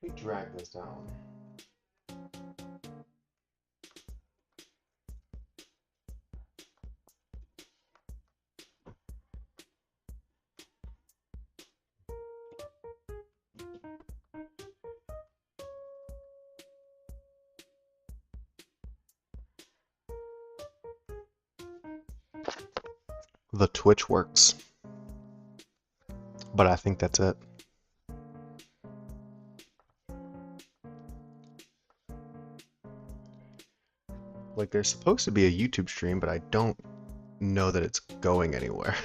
Let me drag this down. The Twitch works, but I think that's it. Like, there's supposed to be a YouTube stream, but I don't know that it's going anywhere.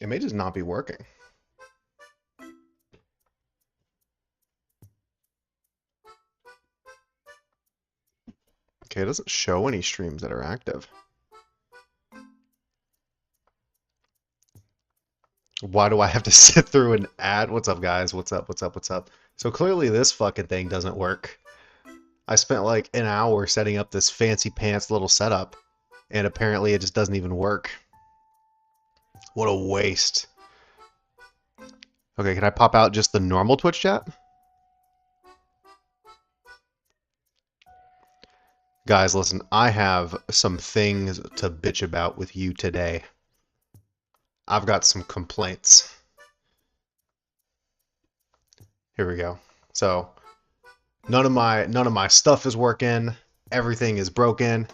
It may just not be working. Okay, it doesn't show any streams that are active. Why do I have to sit through an ad? What's up, guys? What's up? What's up? What's up? So clearly this fucking thing doesn't work. I spent like an hour setting up this fancy pants little setup, and apparently it just doesn't even work. What a waste. Okay, can I pop out just the normal Twitch chat? Guys, listen, I have some things to bitch about with you today. I've got some complaints. Here we go. So, none of my stuff is working. Everything is broken.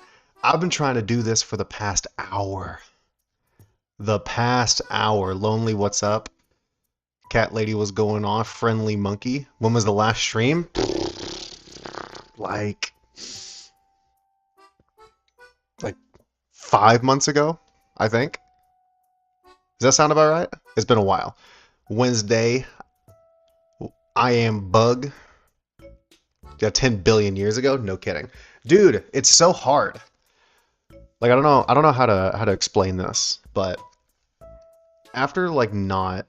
I've been trying to do this for the past hour. The past hour. Lonely, what's up? Cat lady was going off. Friendly monkey. When was the last stream? Like 5 months ago, I think. Does that sound about right? It's been a while. Wednesday, I am bug. Yeah, 10 billion years ago? No kidding. Dude, it's so hard. Like, I don't know how to explain this, but after like not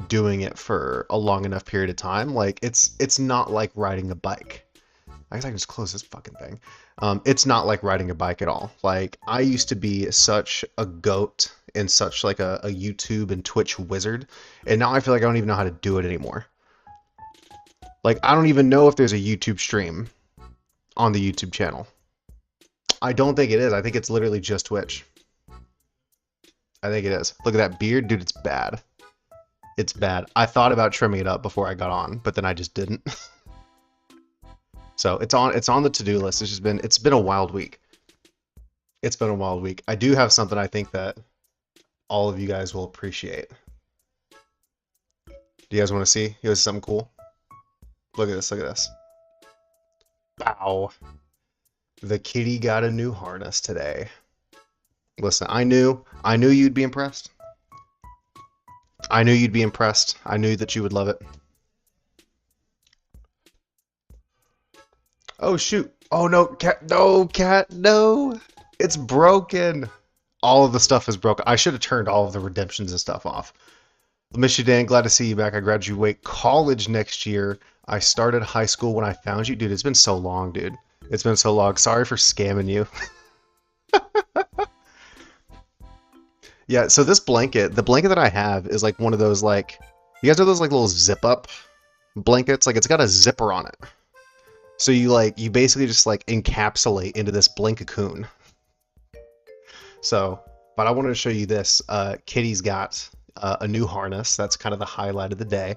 doing it for a long enough period of time, like it's not like riding a bike. I guess I can just close this fucking thing. It's not like riding a bike at all. Like, I used to be such a goat and such like a YouTube and Twitch wizard, and now I feel like I don't even know how to do it anymore. Like, I don't even know if there's a YouTube stream on the YouTube channel. I don't think it is. I think it's literally just Twitch. I think it is. Look at that beard, dude, it's bad. It's bad. I thought about trimming it up before I got on, but then I just didn't. So it's on the to-do list. It's been a wild week. It's been a wild week. I do have something I think that all of you guys will appreciate. Do you guys want to see? Here's something cool. Look at this, look at this. Bow. The kitty got a new harness today. Listen, I knew you'd be impressed. I knew you'd be impressed. I knew that you would love it. Oh shoot. Oh no, cat, no, cat, no. It's broken. All of the stuff is broken. I should have turned all of the redemptions and stuff off. Miss you, Dan. Glad to see you back. I graduate college next year. I started high school when I found you. Dude, it's been so long, dude. It's been so long. Sorry for scamming you. Yeah, so this blanket, the blanket that I have is like one of those like, you guys know those like little zip up blankets? Like it's got a zipper on it. So you basically just like encapsulate into this blanket cocoon. So, but I wanted to show you this. Kitty's got a new harness. That's kind of the highlight of the day.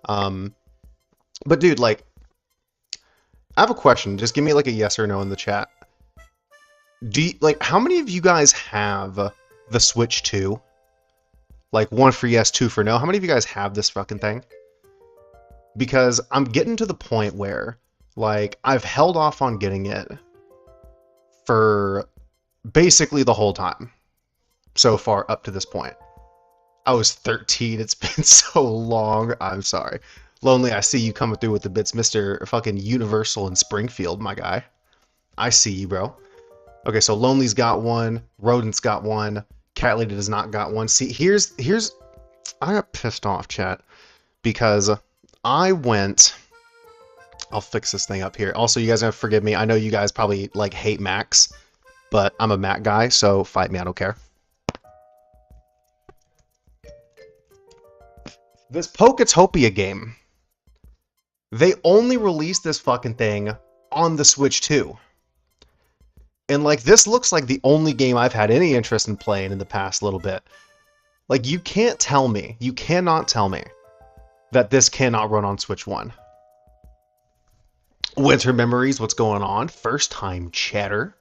But dude, like, I have a question. Just give me like a yes or no in the chat. Like, how many of you guys have the Switch 2? Like, 1 for yes, 2 for no. How many of you guys have this fucking thing? Because I'm getting to the point where, like, I've held off on getting it for basically the whole time so far up to this point. I was 13. It's been so long. I'm sorry. Lonely, I see you coming through with the bits, Mr. fucking Universal in Springfield, my guy. I see you, bro. Okay, so Lonely's got one. Rodent's got one. Cat Lady does not got one. See, here's I got pissed off, chat, because I went I'll fix this thing up here. Also, you guys have to forgive me. I know you guys probably like hate Macs, but I'm a Mac guy, so fight me. I don't care. This Poketopia game, they only released this fucking thing on the Switch 2. And like this looks like the only game I've had any interest in playing in the past little bit. Like you can't tell me, you cannot tell me that this cannot run on Switch 1. Winter Memories, what's going on? First time chatter.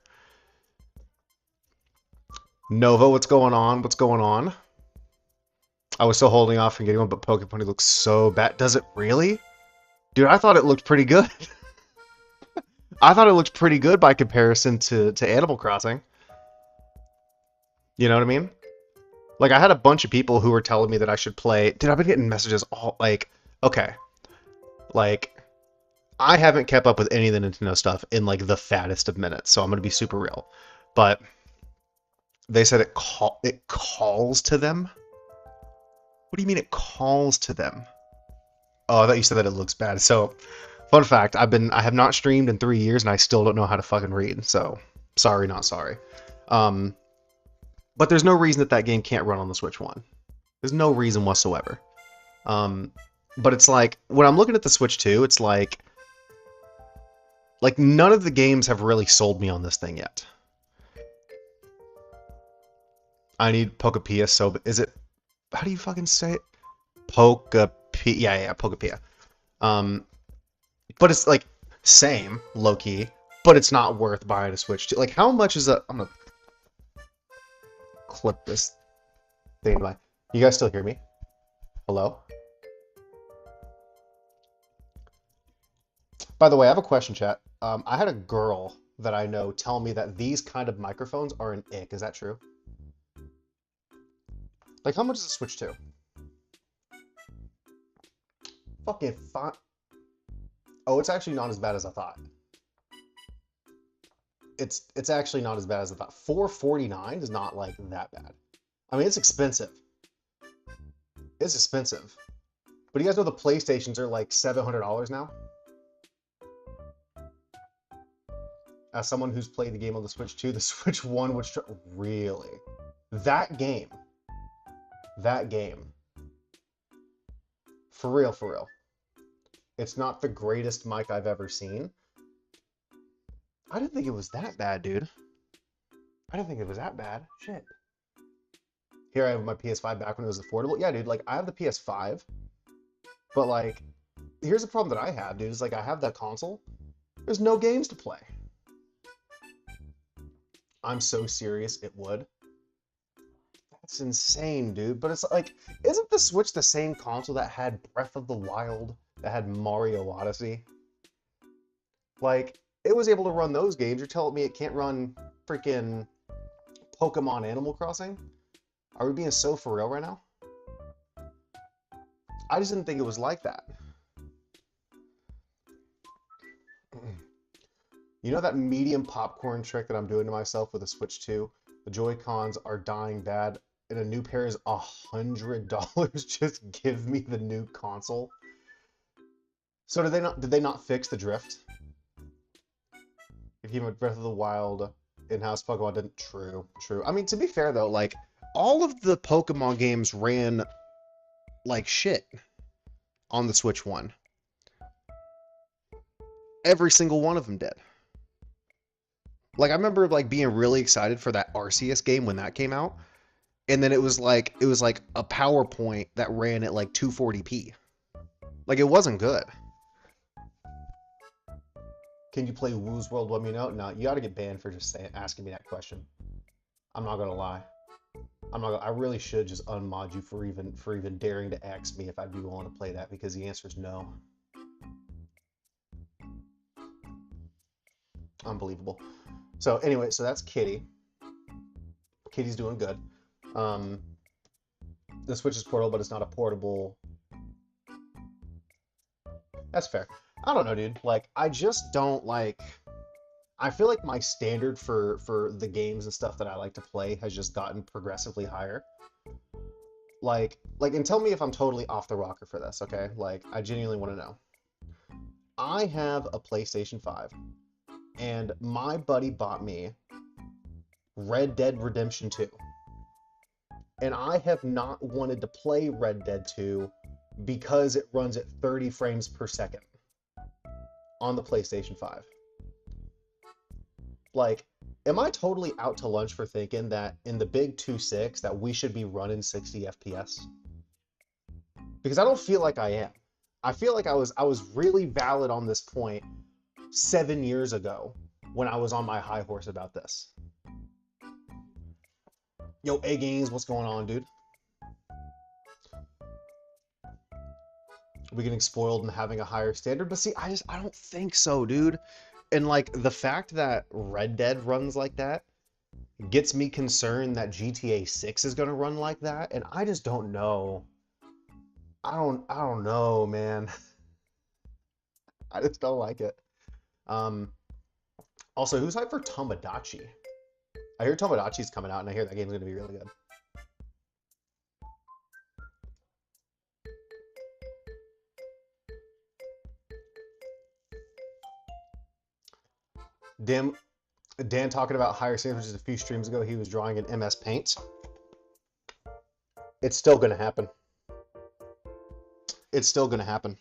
Nova, what's going on? What's going on? I was still holding off from getting one, but Pokemon looks so bad. Does it really? Dude, I thought it looked pretty good. I thought it looked pretty good by comparison to Animal Crossing. You know what I mean? Like, I had a bunch of people who were telling me that I should play... Dude, I've been getting messages all, like... Okay. Like, I haven't kept up with any of the Nintendo stuff in, like, the fattest of minutes, so I'm going to be super real. But they said it calls to them? What do you mean it calls to them? Oh, I thought you said that it looks bad. So, fun fact, I have not streamed in 3 years, and I still don't know how to fucking read, so sorry, not sorry. But there's no reason that game can't run on the Switch 1. There's no reason whatsoever. But it's like, when I'm looking at the Switch 2, it's like none of the games have really sold me on this thing yet. I need Pokepia, so is it... How do you fucking say it? Pokepia. Yeah, Pokepia. But it's like, same, low-key, but it's not worth buying a Switch 2. Like, how much is a... I'm gonna clip this thing by. You guys still hear me? Hello? By the way, I have a question, chat. I had a girl that I know tell me that these kind of microphones are an ick. Is that true? Like, how much is a Switch 2? Fucking fine. Oh, it's actually not as bad as I thought. It's actually not as bad as I thought. $449 is not like that bad. I mean, it's expensive. It's expensive. But you guys know the PlayStations are like $700 now? As someone who's played the game on the Switch 2, the Switch 1 would... Really? That game. For real, for real. It's not the greatest mic I've ever seen. I didn't think it was that bad, dude. I didn't think it was that bad. Shit. Here I have my PS5 back when it was affordable. Yeah, dude, like, I have the PS5. But, like, here's the problem that I have, dude. Is, like, I have that console. There's no games to play. I'm so serious, it would. That's insane, dude. But it's like, isn't the Switch the same console that had Breath of the Wild, that had Mario Odyssey? Like, it was able to run those games. You're telling me it can't run freaking Pokemon Animal Crossing? Are we being so for real right now? I just didn't think it was like that. You know that medium popcorn trick that I'm doing to myself with the Switch 2? The Joy-Cons are dying bad, and a new pair is $100. Just give me the new console. So did they not fix the drift? If you have Breath of the Wild in-house Pokemon didn't... True. I mean, to be fair though, like, all of the Pokemon games ran like shit on the Switch 1. Every single one of them did. Like, I remember, like, being really excited for that Arceus game when that came out. And then it was like a PowerPoint that ran at, like, 240p. Like, it wasn't good. Can you play Woo's World? Let me know. No, you gotta get banned for just asking me that question. I'm not gonna lie. I really should just unmod you for even daring to ask me if I'd be willing to play that, because the answer is no. Unbelievable. So anyway, so that's Kitty. Kitty's doing good. The Switch is portable, but it's not a portable... That's fair. I don't know, dude. Like, I just don't like... I feel like my standard for the games and stuff that I like to play has just gotten progressively higher. Like, and tell me if I'm totally off the rocker for this, okay? Like, I genuinely want to know. I have a PlayStation 5, and my buddy bought me Red Dead Redemption 2. And I have not wanted to play Red Dead 2 because it runs at 30 frames per second on the PlayStation 5. Like, am I totally out to lunch for thinking that in the big 2.6 that we should be running 60 FPS? Because I don't feel like I am. I feel like I was really valid on this point 7 years ago when I was on my high horse about this. Yo, A Games, what's going on, dude? We getting spoiled and having a higher standard, but see, I don't think so, dude. And like the fact that Red Dead runs like that gets me concerned that GTA 6 is gonna run like that, and I just don't know. I don't know, man. I just don't like it. Um, Also, who's hyped for Tomodachi? I hear Tomodachi's coming out, and I hear that game's gonna be really good. Dan, Dan talking about higher standards a few streams ago. He was drawing in MS Paint. It's still gonna happen. It's still gonna happen.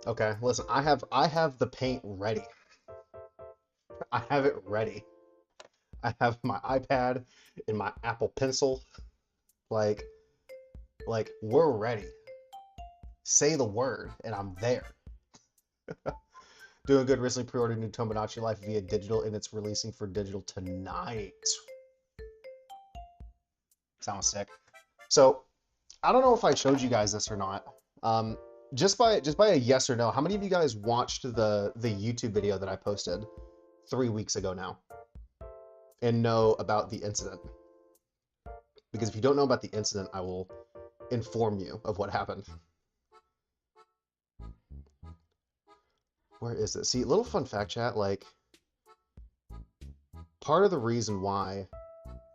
Okay, listen, I have the paint ready. I have it ready. I have my iPad and my Apple Pencil. Like, we're ready. Say the word, and I'm there. Doing good. Recently pre-ordered new Tomodachi Life via digital, and it's releasing for digital tonight. Sounds sick. So, I don't know if I showed you guys this or not. Just by a yes or no, how many of you guys watched the YouTube video that I posted 3 weeks ago now and know about the incident? Because if you don't know about the incident, I will inform you of what happened. Where is it? See, little fun fact, chat, like, part of the reason why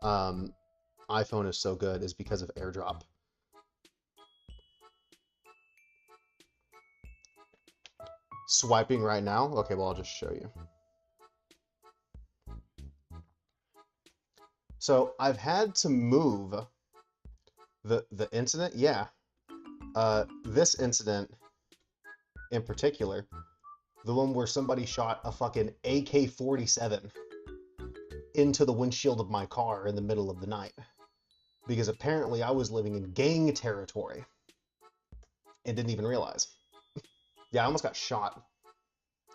iPhone is so good is because of AirDrop. Swiping right now? Okay, well, I'll just show you. So I've had to move the incident. Yeah. This incident in particular, the one where somebody shot a fucking AK-47 into the windshield of my car in the middle of the night. Because apparently I was living in gang territory and didn't even realize. Yeah, I almost got shot.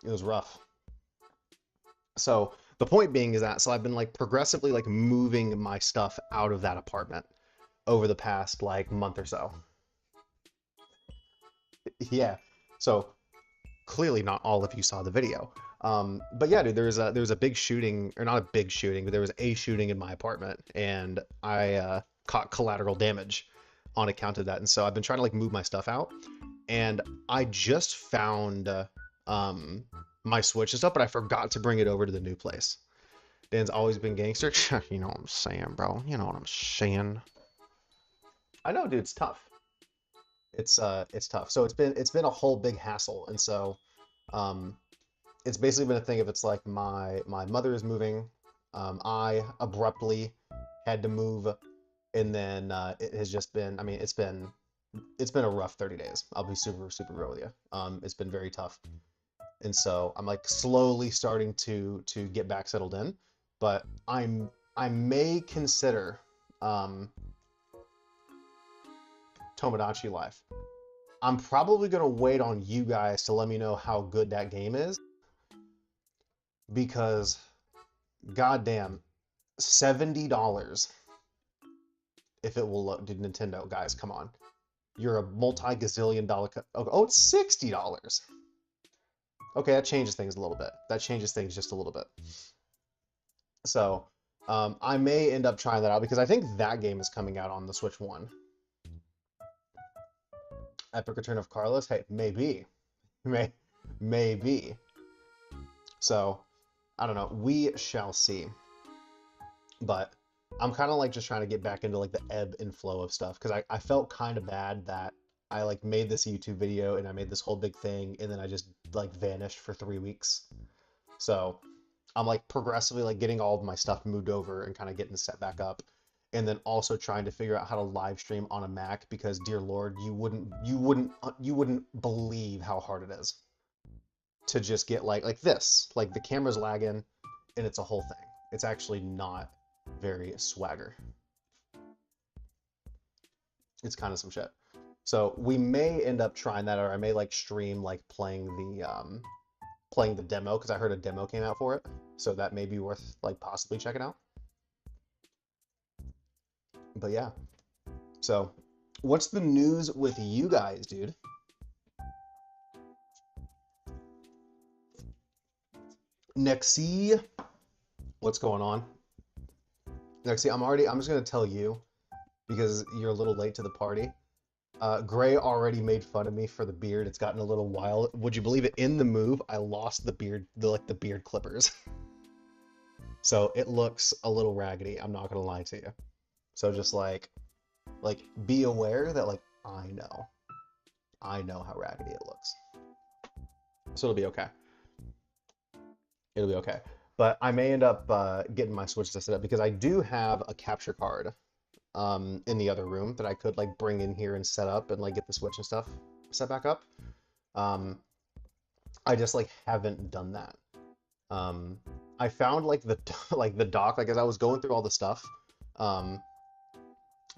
It was rough. So the point being is that, so I've been like progressively like moving my stuff out of that apartment over the past like month or so. Yeah. So clearly not all of you saw the video. But yeah, dude, there was a big shooting, or not a big shooting, but there was a shooting in my apartment, and I caught collateral damage on account of that. And so I've been trying to like move my stuff out, and I just found my Switch and stuff, but I forgot to bring it over to the new place. Dan's always been gangster. You know what I'm saying, bro. You know what I'm saying. I know, dude, it's tough. It's tough. So it's been a whole big hassle, and so um it's basically been a thing of, it's like my mother is moving, I abruptly had to move, and then it has just been, I mean, it's been a rough 30 days. I'll be super super real with you. It's been very tough, and so I'm like slowly starting to get back settled in, but I may consider Tomodachi Life. I'm probably gonna wait on you guys to let me know how good that game is, because goddamn, $70 if it will load. Dude, Nintendo, guys, come on. You're a multi-gazillion dollar oh, it's $60. Okay, that changes things a little bit. That changes things just a little bit. So, I may end up trying that out because I think that game is coming out on the Switch 1. Epic Return of Carlos? Hey, maybe. Maybe. So, I don't know. We shall see. But I'm kind of like just trying to get back into like the ebb and flow of stuff, because I felt kind of bad that I like made this YouTube video and I made this whole big thing and then I just like vanished for 3 weeks. So I'm like progressively like getting all of my stuff moved over and kind of getting set back up. And then also trying to figure out how to live stream on a Mac because dear Lord, you wouldn't believe how hard it is to just get like this. Like the camera's lagging and it's a whole thing. It's actually not very swagger. It's kind of some shit. So we may end up trying that, or I may like stream like playing the demo because I heard a demo came out for it. So that may be worth like possibly checking out. But yeah. So what's the news with you guys, dude? Nexi, what's going on? Nexi, I'm just gonna tell you because you're a little late to the party. Gray already made fun of me for the beard. It's gotten a little wild. Would you believe it? In the move, I lost the beard, the beard clippers. So it looks a little raggedy. I'm not gonna lie to you. So just like be aware that like I know how raggedy it looks. So it'll be okay. It'll be okay. But I may end up getting my Switch to set up because I do have a capture card in the other room that I could like bring in here and set up and like get the Switch and stuff set back up. I just like haven't done that. I found like the the dock like as I was going through all the stuff.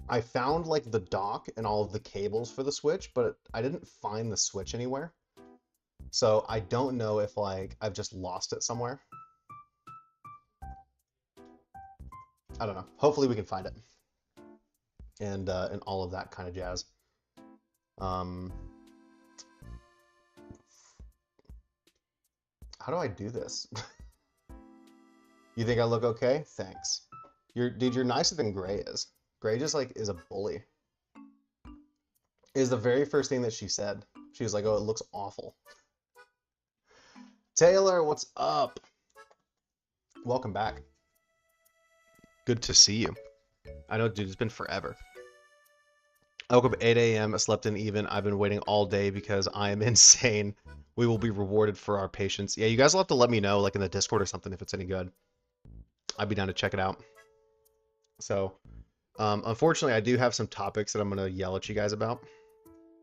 I found like the dock and all of the cables for the Switch, but I didn't find the Switch anywhere. So I don't know if like I've just lost it somewhere. I don't know. Hopefully we can find it. And all of that kind of jazz. How do I do this? You think I look okay? Thanks. Dude, you're nicer than Gray is. Gray just like is a bully. Is the very first thing that she said. She was like, "Oh, it looks awful." Taylor, what's up? Welcome back. Good to see you. I know, dude, it's been forever. I woke up at 8 a.m. I slept in even. I've been waiting all day because I am insane. We will be rewarded for our patience. Yeah, you guys will have to let me know, like in the Discord or something, if it's any good. I'd be down to check it out. So, unfortunately, I do have some topics that I'm gonna yell at you guys about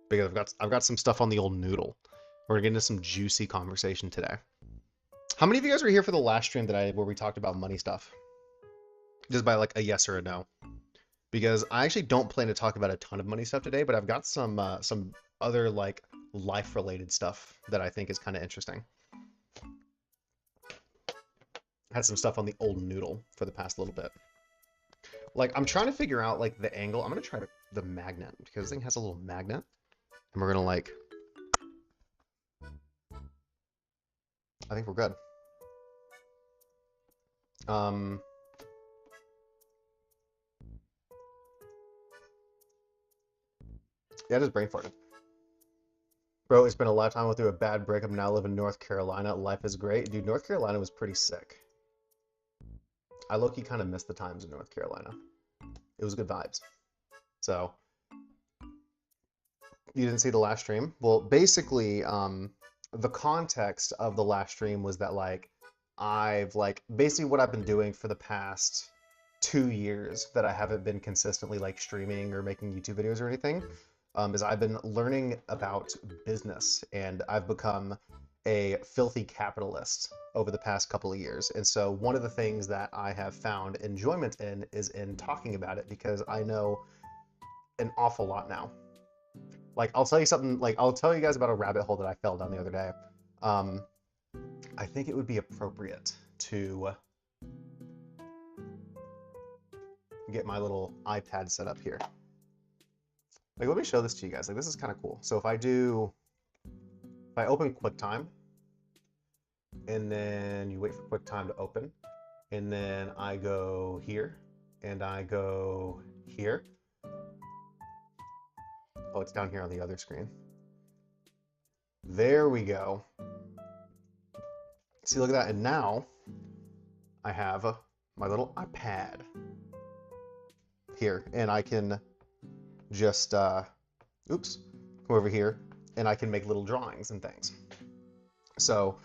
because I've got some stuff on the old noodle. We're gonna get into some juicy conversation today. How many of you guys were here for the last stream that I did where we talked about money stuff? Just by like a yes or a no. Because I actually don't plan to talk about a ton of money stuff today, but I've got some other like life related stuff that I think is kind of interesting. Had some stuff on the old noodle for the past little bit. Like I'm trying to figure out like the angle. I'm gonna try the magnet because this thing has a little magnet, and we're gonna like. I think we're good. Yeah, I just brain farted. Bro, it's been a lifetime. I went through a bad breakup. Now I live in North Carolina. Life is great. Dude, North Carolina was pretty sick. I low-key kind of missed the times in North Carolina. It was good vibes. So, you didn't see the last stream? Well, basically, the context of the last stream was that, like, basically what I've been doing for the past 2 years that I haven't been consistently, like, streaming or making YouTube videos or anything, is I've been learning about business, and I've become a filthy capitalist over the past couple of years. And so one of the things that I have found enjoyment in is in talking about it because I know an awful lot now. Like, I'll tell you something, like, I'll tell you guys about a rabbit hole that I fell down the other day. I think it would be appropriate to get my little iPad set up here. Like, let me show this to you guys. Like, this is kind of cool. So if I open QuickTime, and then you wait for QuickTime to open, and then I go here, and I go here. Oh, it's down here on the other screen. There we go. See, look at that. And now I have my little iPad here, and I can just, oops, come over here, and I can make little drawings and things. So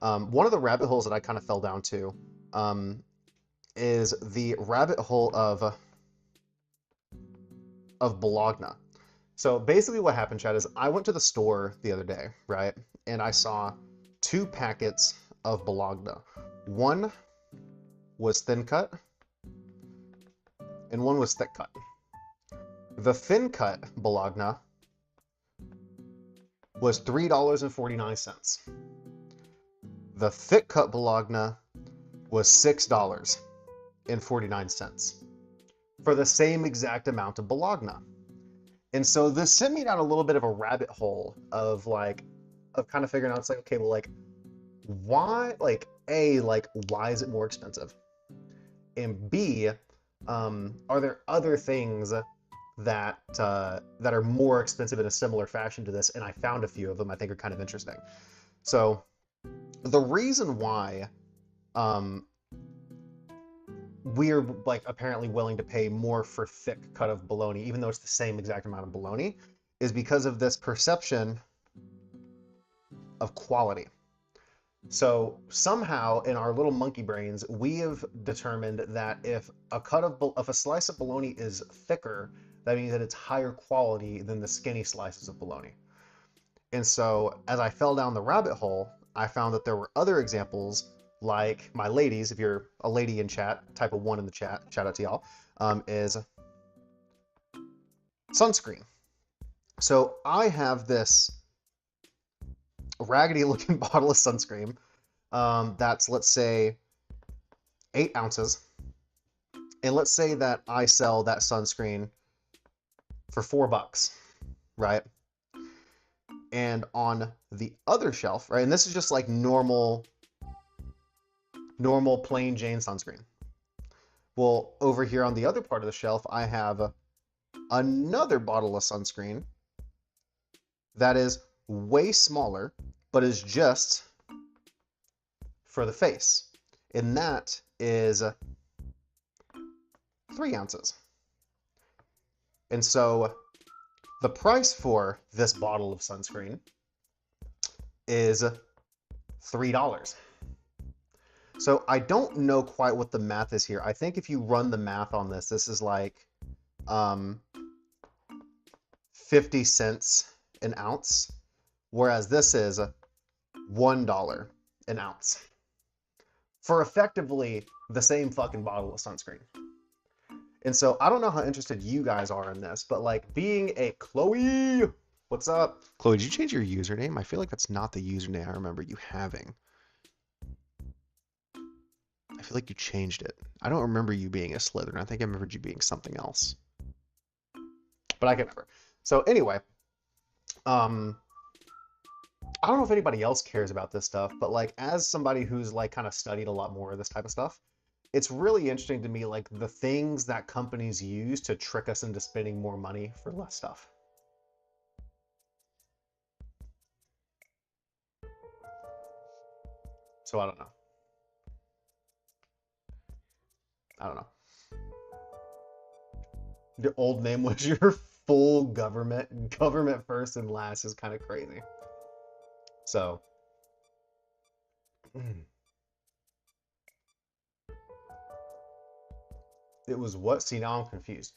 one of the rabbit holes that I kind of fell down to is the rabbit hole of Bologna. So basically what happened, Chad, is I went to the store the other day, right? And I saw 2 packets of Bologna. One was thin cut and one was thick cut. The thin cut Bologna was $3.49. The thick cut Bologna was $6.49 for the same exact amount of Bologna. And so this sent me down a little bit of a rabbit hole of kind of figuring out, it's like, okay, well, like, why, like, A, like, why is it more expensive? And B, are there other things that are more expensive in a similar fashion to this? And I found a few of them I think are kind of interesting. So the reason why we're like apparently willing to pay more for thick cut of bologna, even though it's the same exact amount of bologna, is because of this perception of quality. So somehow in our little monkey brains, we have determined that if a slice of bologna is thicker, that means that it's higher quality than the skinny slices of bologna. And so as I fell down the rabbit hole, I found that there were other examples, like my ladies, if you're a lady in chat, type a 1 in the chat, shout out to y'all, is sunscreen. So I have this raggedy looking bottle of sunscreen that's, let's say, 8 ounces. And let's say that I sell that sunscreen for $4, right? And on the other shelf, right, and this is just like normal plain Jane sunscreen. Well, over here on the other part of the shelf, I have another bottle of sunscreen that is way smaller, but is just for the face. And that is 3 ounces. And so the price for this bottle of sunscreen is $3. So I don't know quite what the math is here. I think if you run the math on this, this is like 50 cents an ounce, whereas this is $1 an ounce for effectively the same fucking bottle of sunscreen. And so I don't know how interested you guys are in this, but like being a Chloe, what's up? Chloe, did you change your username? I feel like that's not the username I remember you having. I feel like you changed it. I don't remember you being a Slytherin. I think I remembered you being something else. But I can't remember. So anyway, I don't know if anybody else cares about this stuff, but like as somebody who's like kind of studied a lot more of this type of stuff, it's really interesting to me, like the things that companies use to trick us into spending more money for less stuff. So I don't know. I don't know. The old name was your full government first and last is kind of crazy. So. It was what? See, now I'm confused.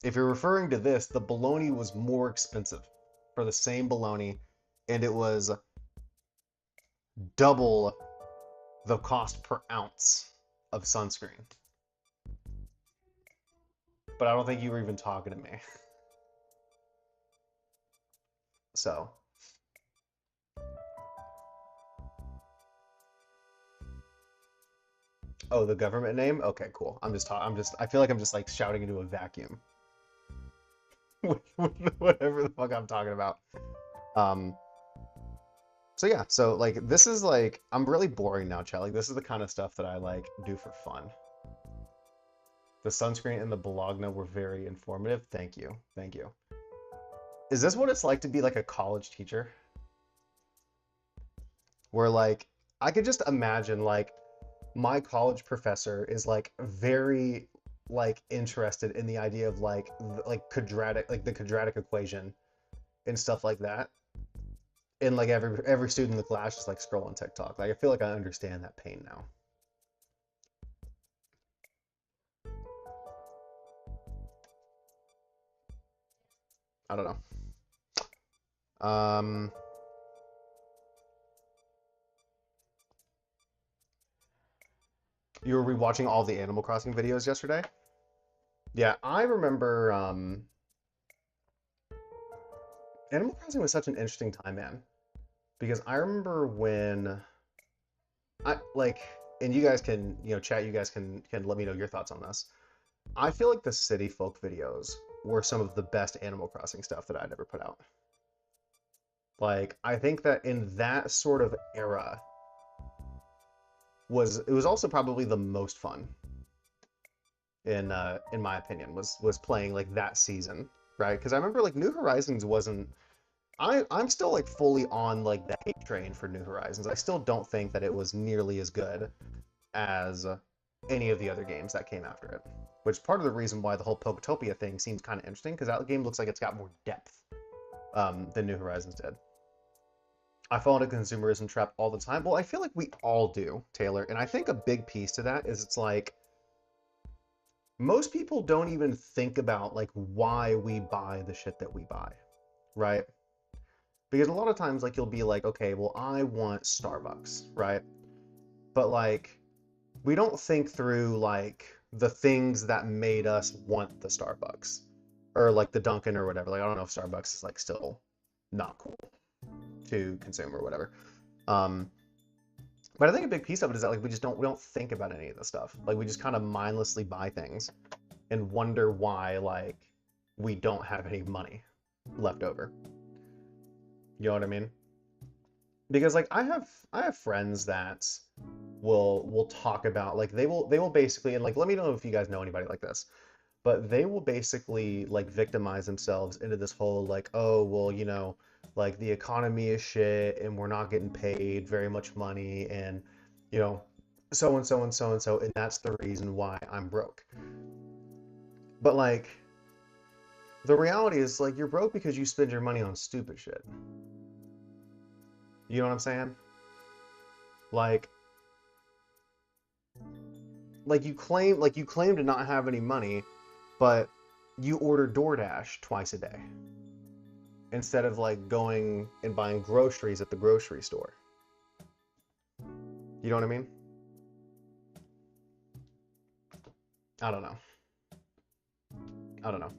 If you're referring to this, the bologna was more expensive for the same bologna, and it was double the cost per ounce of sunscreen. But I don't think you were even talking to me. So. Oh, the government name? Okay, cool. I feel like I'm just like shouting into a vacuum. Whatever the fuck I'm talking about. So yeah, so like this is like, I'm really boring now, Chad. Like this is the kind of stuff that I like do for fun. The sunscreen and the Bologna were very informative. Thank you. Thank you. Is this what it's like to be like a college teacher? Where like, I could just imagine like my college professor is like very like interested in the idea of like the quadratic equation and stuff like that. And like every student in the class just like scrolling TikTok. Like I feel like I understand that pain now. I don't know. You were rewatching all the Animal Crossing videos yesterday? Yeah, I remember Animal Crossing was such an interesting time, man. Because I remember when I like, and you guys can, chat, you guys can let me know your thoughts on this. I feel like the City Folk videos were some of the best Animal Crossing stuff that I'd ever put out. Like, I think that in that sort of era was also probably the most fun in my opinion was playing like that season, right? Because I remember like New Horizons wasn't I'm still like fully on like the hate train for New Horizons. I still don't think that it was nearly as good as any of the other games that came after it. Which is part of the reason why the whole Poketopia thing seems kind of interesting, because that game looks like it's got more depth than New Horizons did. I fall into consumerism trap all the time. Well, I feel like we all do, Taylor, and I think a big piece to that is it's like most people don't even think about like why we buy the shit that we buy, right? Because a lot of times like you'll be like, okay, well I want Starbucks, right? But like we don't think through like the things that made us want the Starbucks or like the Dunkin' or whatever. Like I don't know if Starbucks is like still not cool to consume or whatever. But I think a big piece of it is that like we don't think about any of this stuff. Like we just kind of mindlessly buy things and wonder why like we don't have any money left over. You know what I mean? Because like I have friends that will talk about like they will basically, and like let me know if you guys know anybody like this, but they will basically like victimize themselves into this whole like, oh well, like the economy is shit and we're not getting paid very much money, and you know so and so and so and so, and that's the reason why I'm broke. But like the reality is like you're broke because you spend your money on stupid shit. You know what I'm saying? Like you claim to not have any money, but you order DoorDash twice a day instead of like going and buying groceries at the grocery store. You know what I mean? I don't know. I don't know.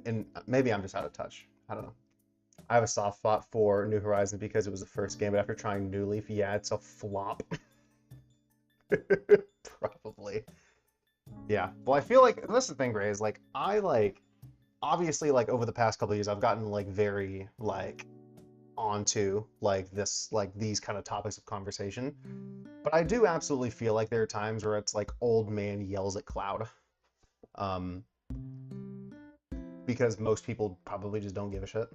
And maybe I'm just out of touch. I don't know. I have a soft spot for New Horizons because it was the first game, but after trying New Leaf, yeah, it's a flop. Probably. Yeah. Well, I feel like that's the thing, Ray, is like I like obviously like over the past couple of years I've gotten like very like onto like this like these kind of topics of conversation. But I do absolutely feel like there are times where it's like old man yells at cloud. Um because most people probably just don't give a shit.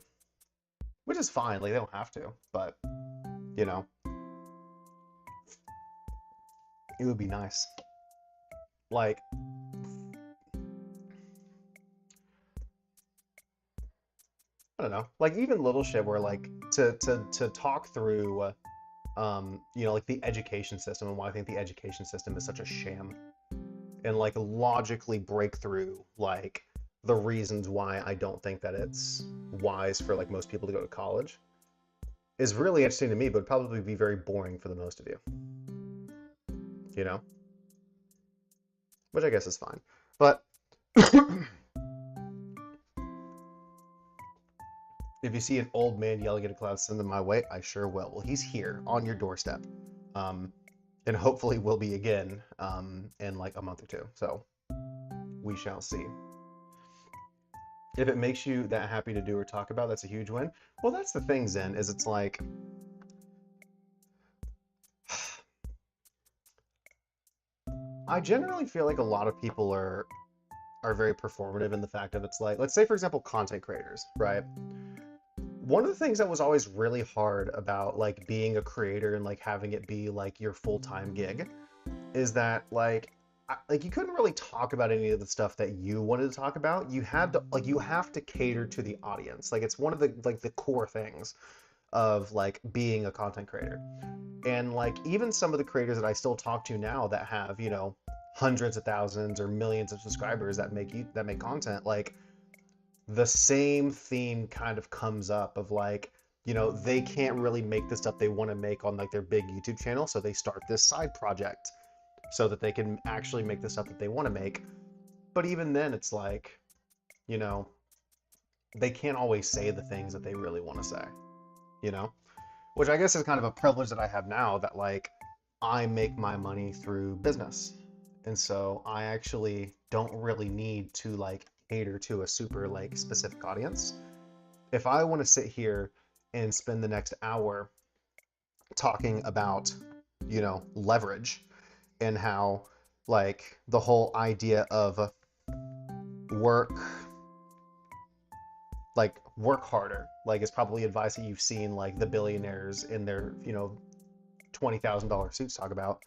Which is fine, like they don't have to, but you know, it would be nice. Like I don't know, like even little shit where like to talk through like the education system and why I think the education system is such a sham, and like logically break through like the reasons why I don't think that it's wise for like most people to go to college is really interesting to me, but would probably be very boring for the most of you. You know? Which I guess is fine. But if you see an old man yelling at a cloud, send them my way. I sure will. Well, he's here on your doorstep. And hopefully will be again in like a month or two. So we shall see. If it makes you that happy to do or talk about, that's a huge win. Well, that's the thing, Zen, is it's like I generally feel like a lot of people are very performative in the fact of it's like, let's say for example, content creators, right? One of the things that was always really hard about like being a creator and like having it be like your full-time gig is that like like you couldn't really talk about any of the stuff that you wanted to talk about. You had to like you have to cater to the audience. Like it's one of the like the core things of like being a content creator. And like even some of the creators that I still talk to now that have, you know, hundreds of thousands or millions of subscribers that make content, like the same theme kind of comes up of like, you know, they can't really make the stuff they want to make on like their big YouTube channel, so they start this side project so that they can actually make the stuff that they want to make. But even then it's like, you know, they can't always say the things that they really want to say, you know? Which I guess is kind of a privilege that I have now that like I make my money through business. And so I actually don't really need to like cater to a super like specific audience. If I want to sit here and spend the next hour talking about, you know, leverage and how like the whole idea of work work harder, like is probably advice that you've seen like the billionaires in their, you know, $20,000 suits talk about.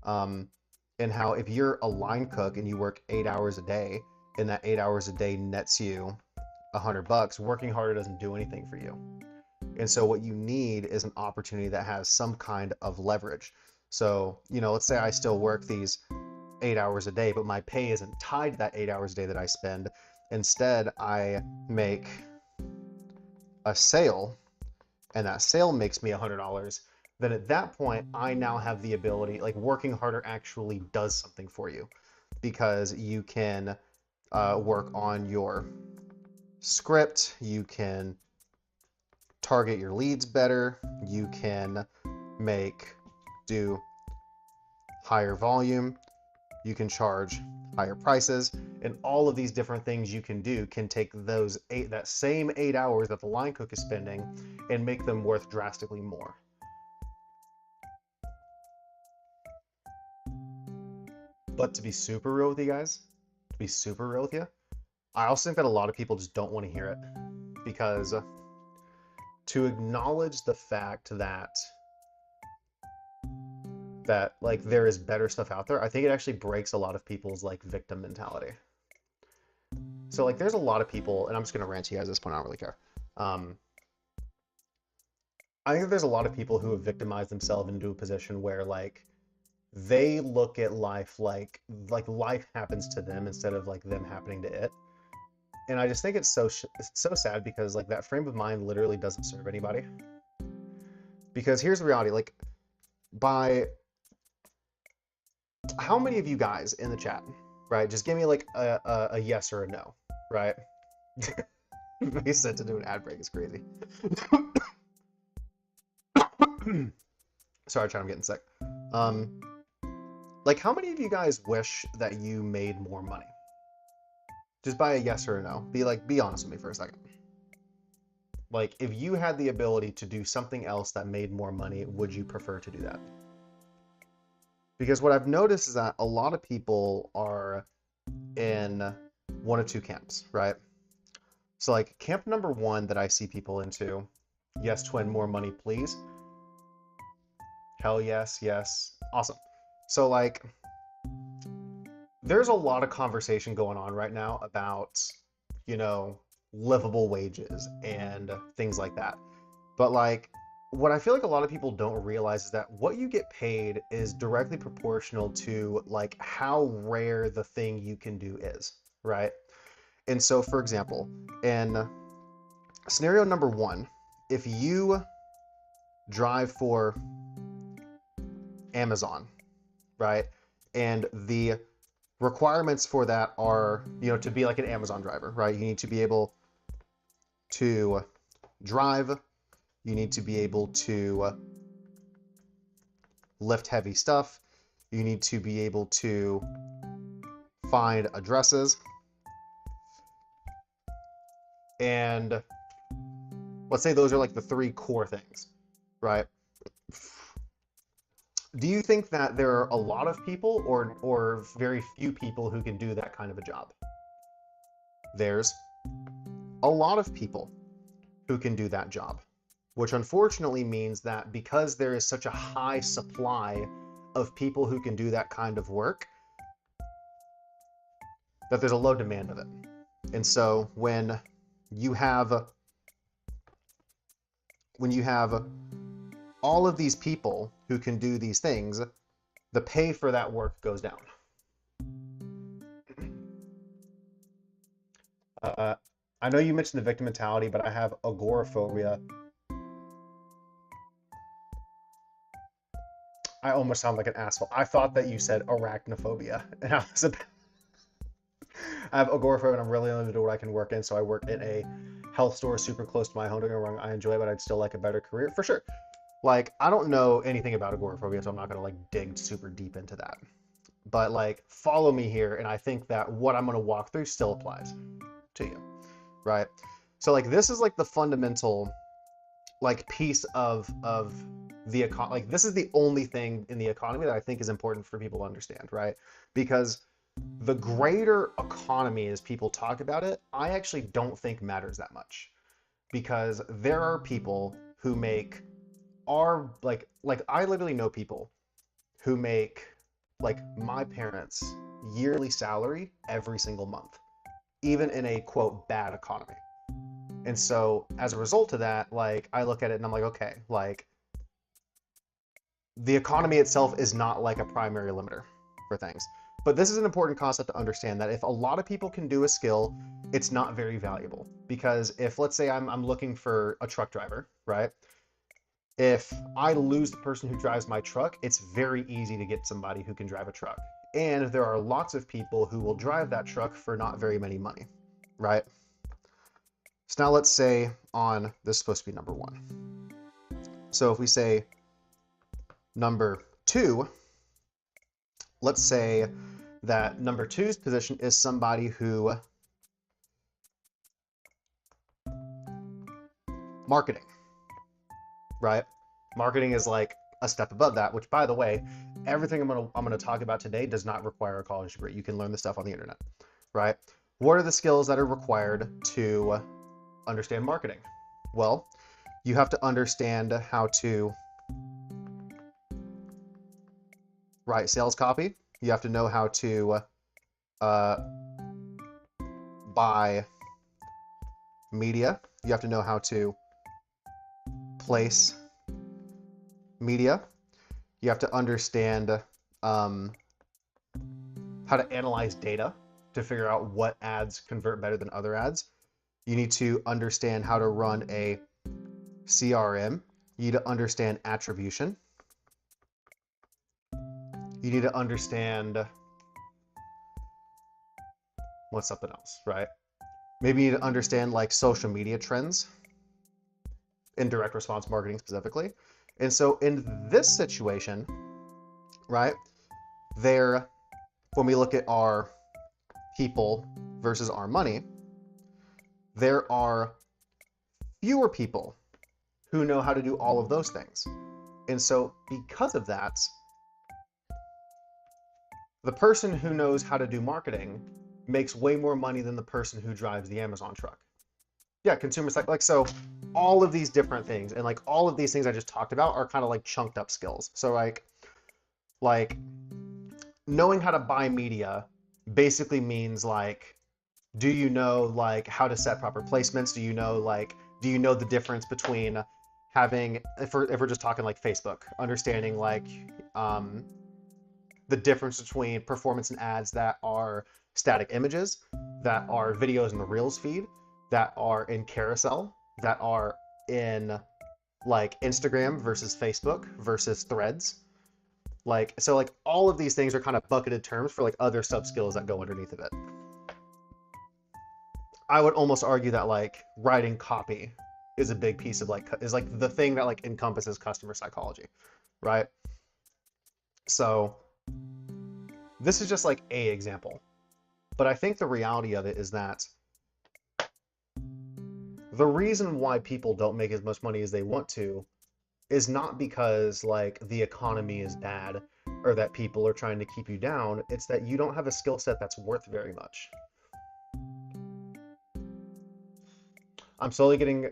And how if you're a line cook and you work 8 hours a day and that 8 hours a day nets you $100, working harder doesn't do anything for you. And so what you need is an opportunity that has some kind of leverage. So, you know, let's say I still work these 8 hours a day, but my pay isn't tied to that 8 hours a day that I spend. Instead, I make a sale and that sale makes me $100, then at that point, I now have the ability, like working harder actually does something for you because you can work on your script, you can target your leads better, you can do higher volume, you can charge higher prices, and all of these different things you can do can take that same 8 hours that the line cook is spending and make them worth drastically more. But to be super real with you guys, to be super real with you, I also think that a lot of people just don't want to hear it because to acknowledge the fact that like there is better stuff out there, I think it actually breaks a lot of people's like victim mentality. So like there's a lot of people, and I'm just gonna rant to you guys at this point, I don't really care. I think there's a lot of people who have victimized themselves into a position where like they look at life like life happens to them instead of like them happening to it. And I just think it's so sad because like that frame of mind literally doesn't serve anybody. Because here's the reality, like by how many of you guys in the chat, right? Just give me like a yes or a no, right? He said to do an ad break is crazy. Sorry, Chad, I'm getting sick. Like how many of you guys wish that you made more money? Just by a yes or a no. Be honest with me for a second. Like if you had the ability to do something else that made more money, would you prefer to do that? Because what I've noticed is that a lot of people are in one of two camps, right? So like camp number one that I see people into, yes, twin, more money, please. Hell yes, yes, awesome. So like, there's a lot of conversation going on right now about, you know, livable wages and things like that. But like, what I feel like a lot of people don't realize is that what you get paid is directly proportional to like how rare the thing you can do is, right? And so for example, in scenario number one, if you drive for Amazon, right? And the requirements for that are, you know, to be like an Amazon driver, right? You need to be able to drive, you need to be able to lift heavy stuff, you need to be able to find addresses, and let's say those are like the three core things, right? Do you think that there are a lot of people or very few people who can do that kind of a job? There's a lot of people who can do that job, which unfortunately means that because there is such a high supply of people who can do that kind of work, that there's a low demand of it. And so when you have all of these people who can do these things, the pay for that work goes down. I know you mentioned the victim mentality, but I have agoraphobia. I almost sound like an asshole. I thought that you said arachnophobia, and I was about... I have agoraphobia, and I'm really limited to what I can work in. So I work in a health store super close to my home. Don't get me wrong, I enjoy it, but I'd still like a better career for sure. Like, I don't know anything about agoraphobia, so I'm not gonna like dig super deep into that. But like, follow me here, and I think that what I'm gonna walk through still applies to you, right? So like, this is like the fundamental like piece of the econ. Like, this is the only thing in the economy that I think is important for people to understand, right? Because the greater economy, as people talk about it, I actually don't think matters that much, because there are people who make like I literally know people who make like my parents' yearly salary every single month, even in a quote bad economy. And so as a result of that, like I look at it and I'm like, okay, like the economy itself is not like a primary limiter for things. But this is an important concept to understand, that if a lot of people can do a skill, it's not very valuable. Because if, let's say I'm looking for a truck driver, right? If I lose the person who drives my truck, it's very easy to get somebody who can drive a truck. And there are lots of people who will drive that truck for not very many money, right? So now let's say on, this is supposed to be number 1. So if we say number 2, let's say that number 2's position is somebody who marketing, right? Marketing is like a step above that, which, by the way, everything I'm gonna talk about today does not require a college degree. You can learn this stuff on the internet, right? What are the skills that are required to understand marketing? Well, you have to understand how to write sales copy. You have to know how to buy media. You have to know how to place media. You have to understand how to analyze data to figure out what ads convert better than other ads. You need to understand how to run a CRM. You need to understand attribution. You need to understand what's something else, right? Maybe you need to understand like social media trends in direct response marketing specifically. And so in this situation, right, when we look at our people versus our money, there are fewer people who know how to do all of those things. And so because of that, the person who knows how to do marketing makes way more money than the person who drives the Amazon truck. Yeah, consumer side, like, so all of these different things, and like all of these things I just talked about are kind of like chunked up skills. So like knowing how to buy media basically means like, do you know like how to set proper placements? Do you know the difference between having, if we're just talking like Facebook, understanding like the difference between performance and ads that are static images, that are videos in the Reels feed, that are in carousel, that are in like Instagram versus Facebook versus Threads. Like, so like all of these things are kind of bucketed terms for like other sub skills that go underneath of it. I would almost argue that like writing copy is a big piece of like, is like the thing that like encompasses customer psychology, right? So this is just like a example, but I think the reality of it is that the reason why people don't make as much money as they want to is not because like the economy is bad or that people are trying to keep you down. It's that you don't have a skill set that's worth very much. I'm slowly getting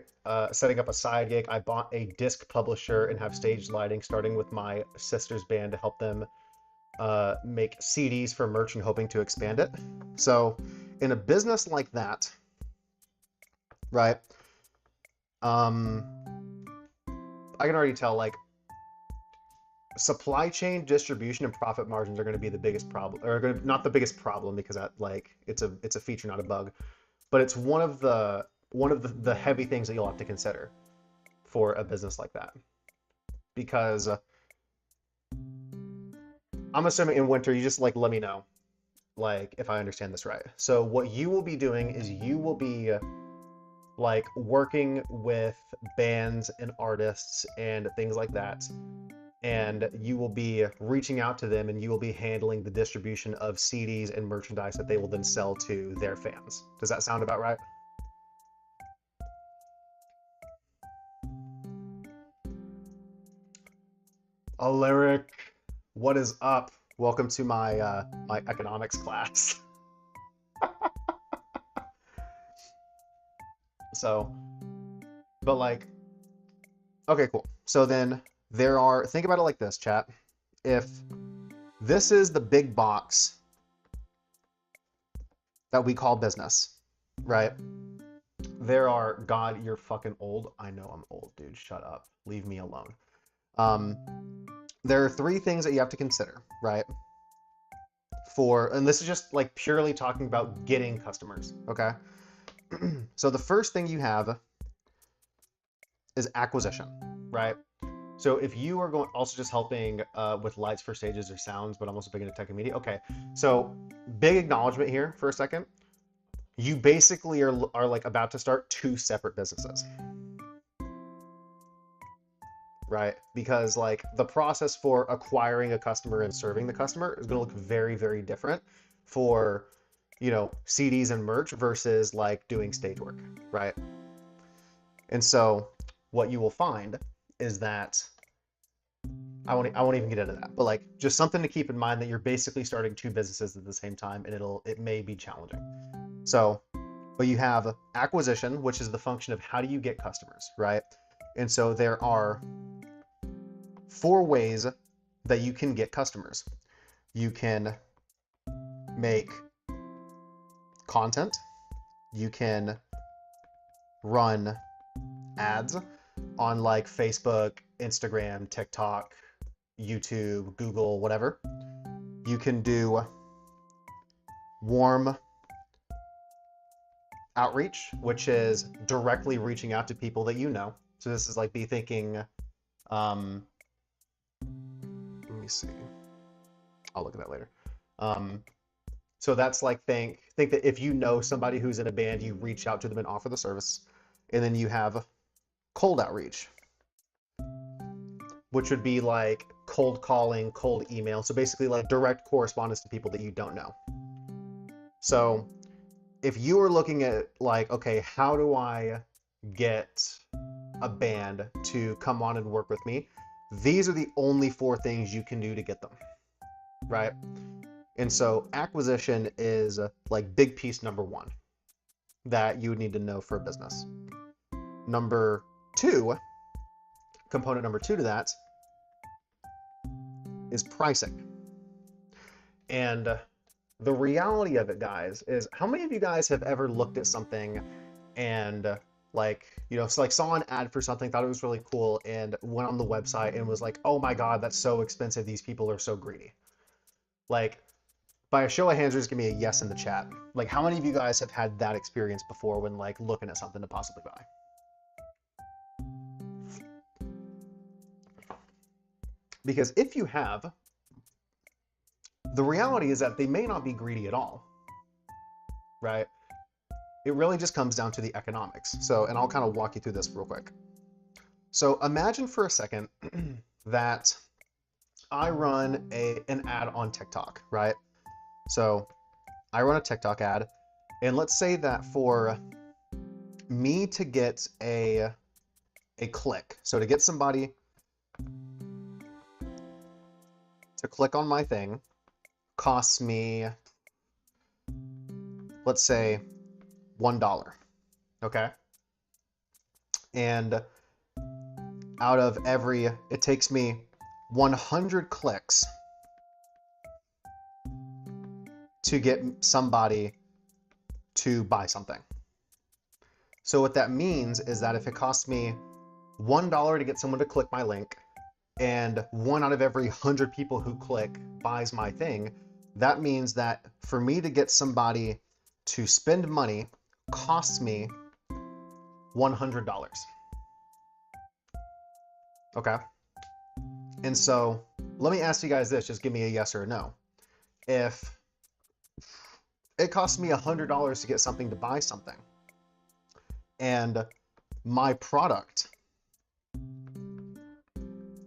setting up a side gig. I bought a disc publisher and have stage lighting, starting with my sister's band to help them make CDs for merch and hoping to expand it. So in a business like that, right? I can already tell, like, supply chain, distribution, and profit margins are going to be the biggest problem, or not the biggest problem, because that, like, it's a feature, not a bug, but it's one of the heavy things that you'll have to consider for a business like that. Because I'm assuming in winter, you just like let me know, like, if I understand this right. So what you will be doing is you will be like working with bands and artists and things like that, and you will be reaching out to them, and you will be handling the distribution of CDs and merchandise that they will then sell to their fans. Does that sound about right? Alaric, what is up? Welcome to my my economics class. So, but like, okay, cool. So then think about it like this, chat. If this is the big box that we call business, right? God, you're fucking old. I know I'm old, dude. Shut up. Leave me alone. Um, there are three things that you have to consider, right? And this is just like purely talking about getting customers, okay? So the first thing you have is acquisition, right? So if you are going also just helping with lights for stages or sounds, but I'm also big into tech and media. Okay, so big acknowledgement here for a second. You basically are like about to start two separate businesses, right? Because like the process for acquiring a customer and serving the customer is going to look very, very different for, you know, CDs and merch versus like doing stage work, right? And so what you will find is that I won't even get into that, but like just something to keep in mind, that you're basically starting two businesses at the same time, and it may be challenging. So, but you have acquisition, which is the function of how do you get customers, right? And so there are four ways that you can get customers. You can make content, you can run ads on like Facebook, Instagram, TikTok, YouTube, Google, whatever. You can do warm outreach, which is directly reaching out to people that you know. So this is like be thinking, let me see. I'll look at that later. So that's like think that if you know somebody who's in a band, you reach out to them and offer the service. And then you have cold outreach, which would be like cold calling, cold email. So basically like direct correspondence to people that you don't know. So if you are looking at like, okay, how do I get a band to come on and work with me? These are the only four things you can do to get them, right? And so acquisition is like big piece number one that you would need to know for a business. Component number two to that is pricing. And the reality of it, guys, is how many of you guys have ever looked at something and like, you know, so like saw an ad for something, thought it was really cool, and went on the website and was like, oh my God, that's so expensive. These people are so greedy. Like, by a show of hands, just give me a yes in the chat. Like, how many of you guys have had that experience before when like looking at something to possibly buy? Because if you have, the reality is that they may not be greedy at all, right? It really just comes down to the economics. So, and I'll kind of walk you through this real quick. So imagine for a second that I run an ad on TikTok, right? So I run a TikTok ad, and let's say that for me to get a click, so to get somebody to click on my thing, costs me, let's say, $1, okay? And out of it takes me 100 clicks to get somebody to buy something. So what that means is that if it costs me $1 to get someone to click my link, and 1 out of every 100 people who click buys my thing, that means that for me to get somebody to spend money costs me $100. Okay? And so let me ask you guys this, just give me a yes or a no. If it costs me $100 to get something to buy something, and my product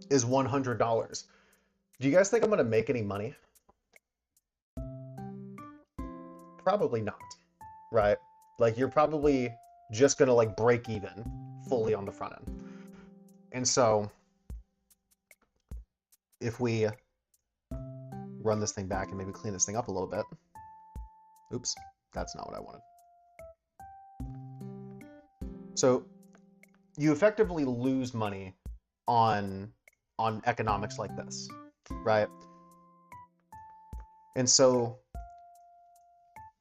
is $100, do you guys think I'm going to make any money? Probably not, right? Like, you're probably just going to like break even fully on the front end. And so if we run this thing back and maybe clean this thing up a little bit. Oops, that's not what I wanted. So you effectively lose money on economics like this, right? And so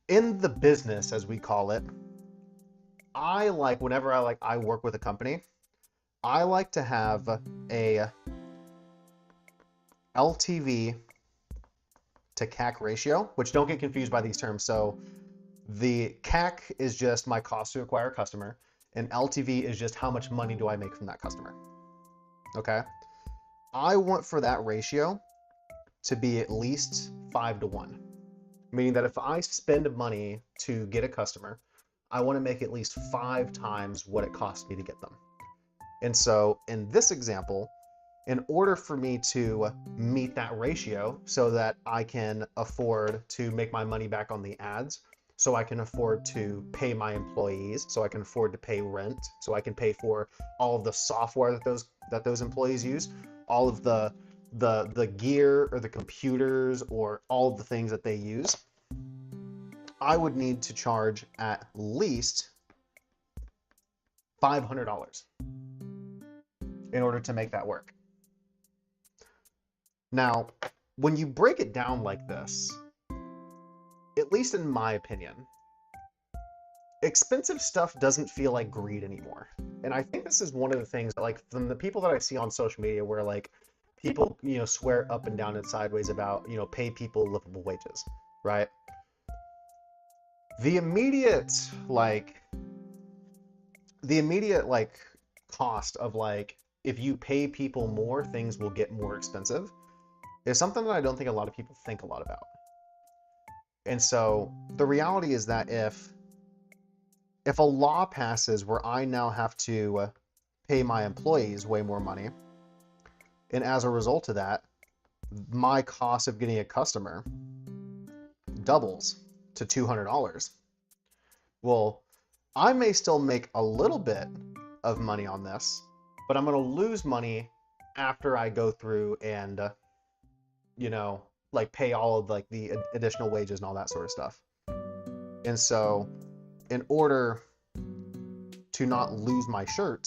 in the business, as we call it, whenever I work with a company, I like to have a LTV to CAC ratio, which don't get confused by these terms. So the CAC is just my cost to acquire a customer, and LTV is just how much money do I make from that customer. Okay? I want for that ratio to be at least 5-to-1, meaning that if I spend money to get a customer, I want to make at least 5 times what it costs me to get them. And so in this example, in order for me to meet that ratio so that I can afford to make my money back on the ads, so I can afford to pay my employees, so I can afford to pay rent, so I can pay for all of the software that those employees use, all of the gear or the computers or all of the things that they use, I would need to charge at least $500 in order to make that work. Now, when you break it down like this, at least in my opinion, expensive stuff doesn't feel like greed anymore. And I think this is one of the things that, like, from the people that I see on social media where, like, people, swear up and down and sideways about, pay people livable wages, right? The immediate cost of, like, if you pay people more, things will get more expensive, is something that I don't think a lot of people think a lot about. And so the reality is that if a law passes where I now have to pay my employees way more money, and as a result of that, my cost of getting a customer doubles to $200, well, I may still make a little bit of money on this, but I'm going to lose money after I go through and, pay all of like the additional wages and all that sort of stuff. And so in order to not lose my shirt,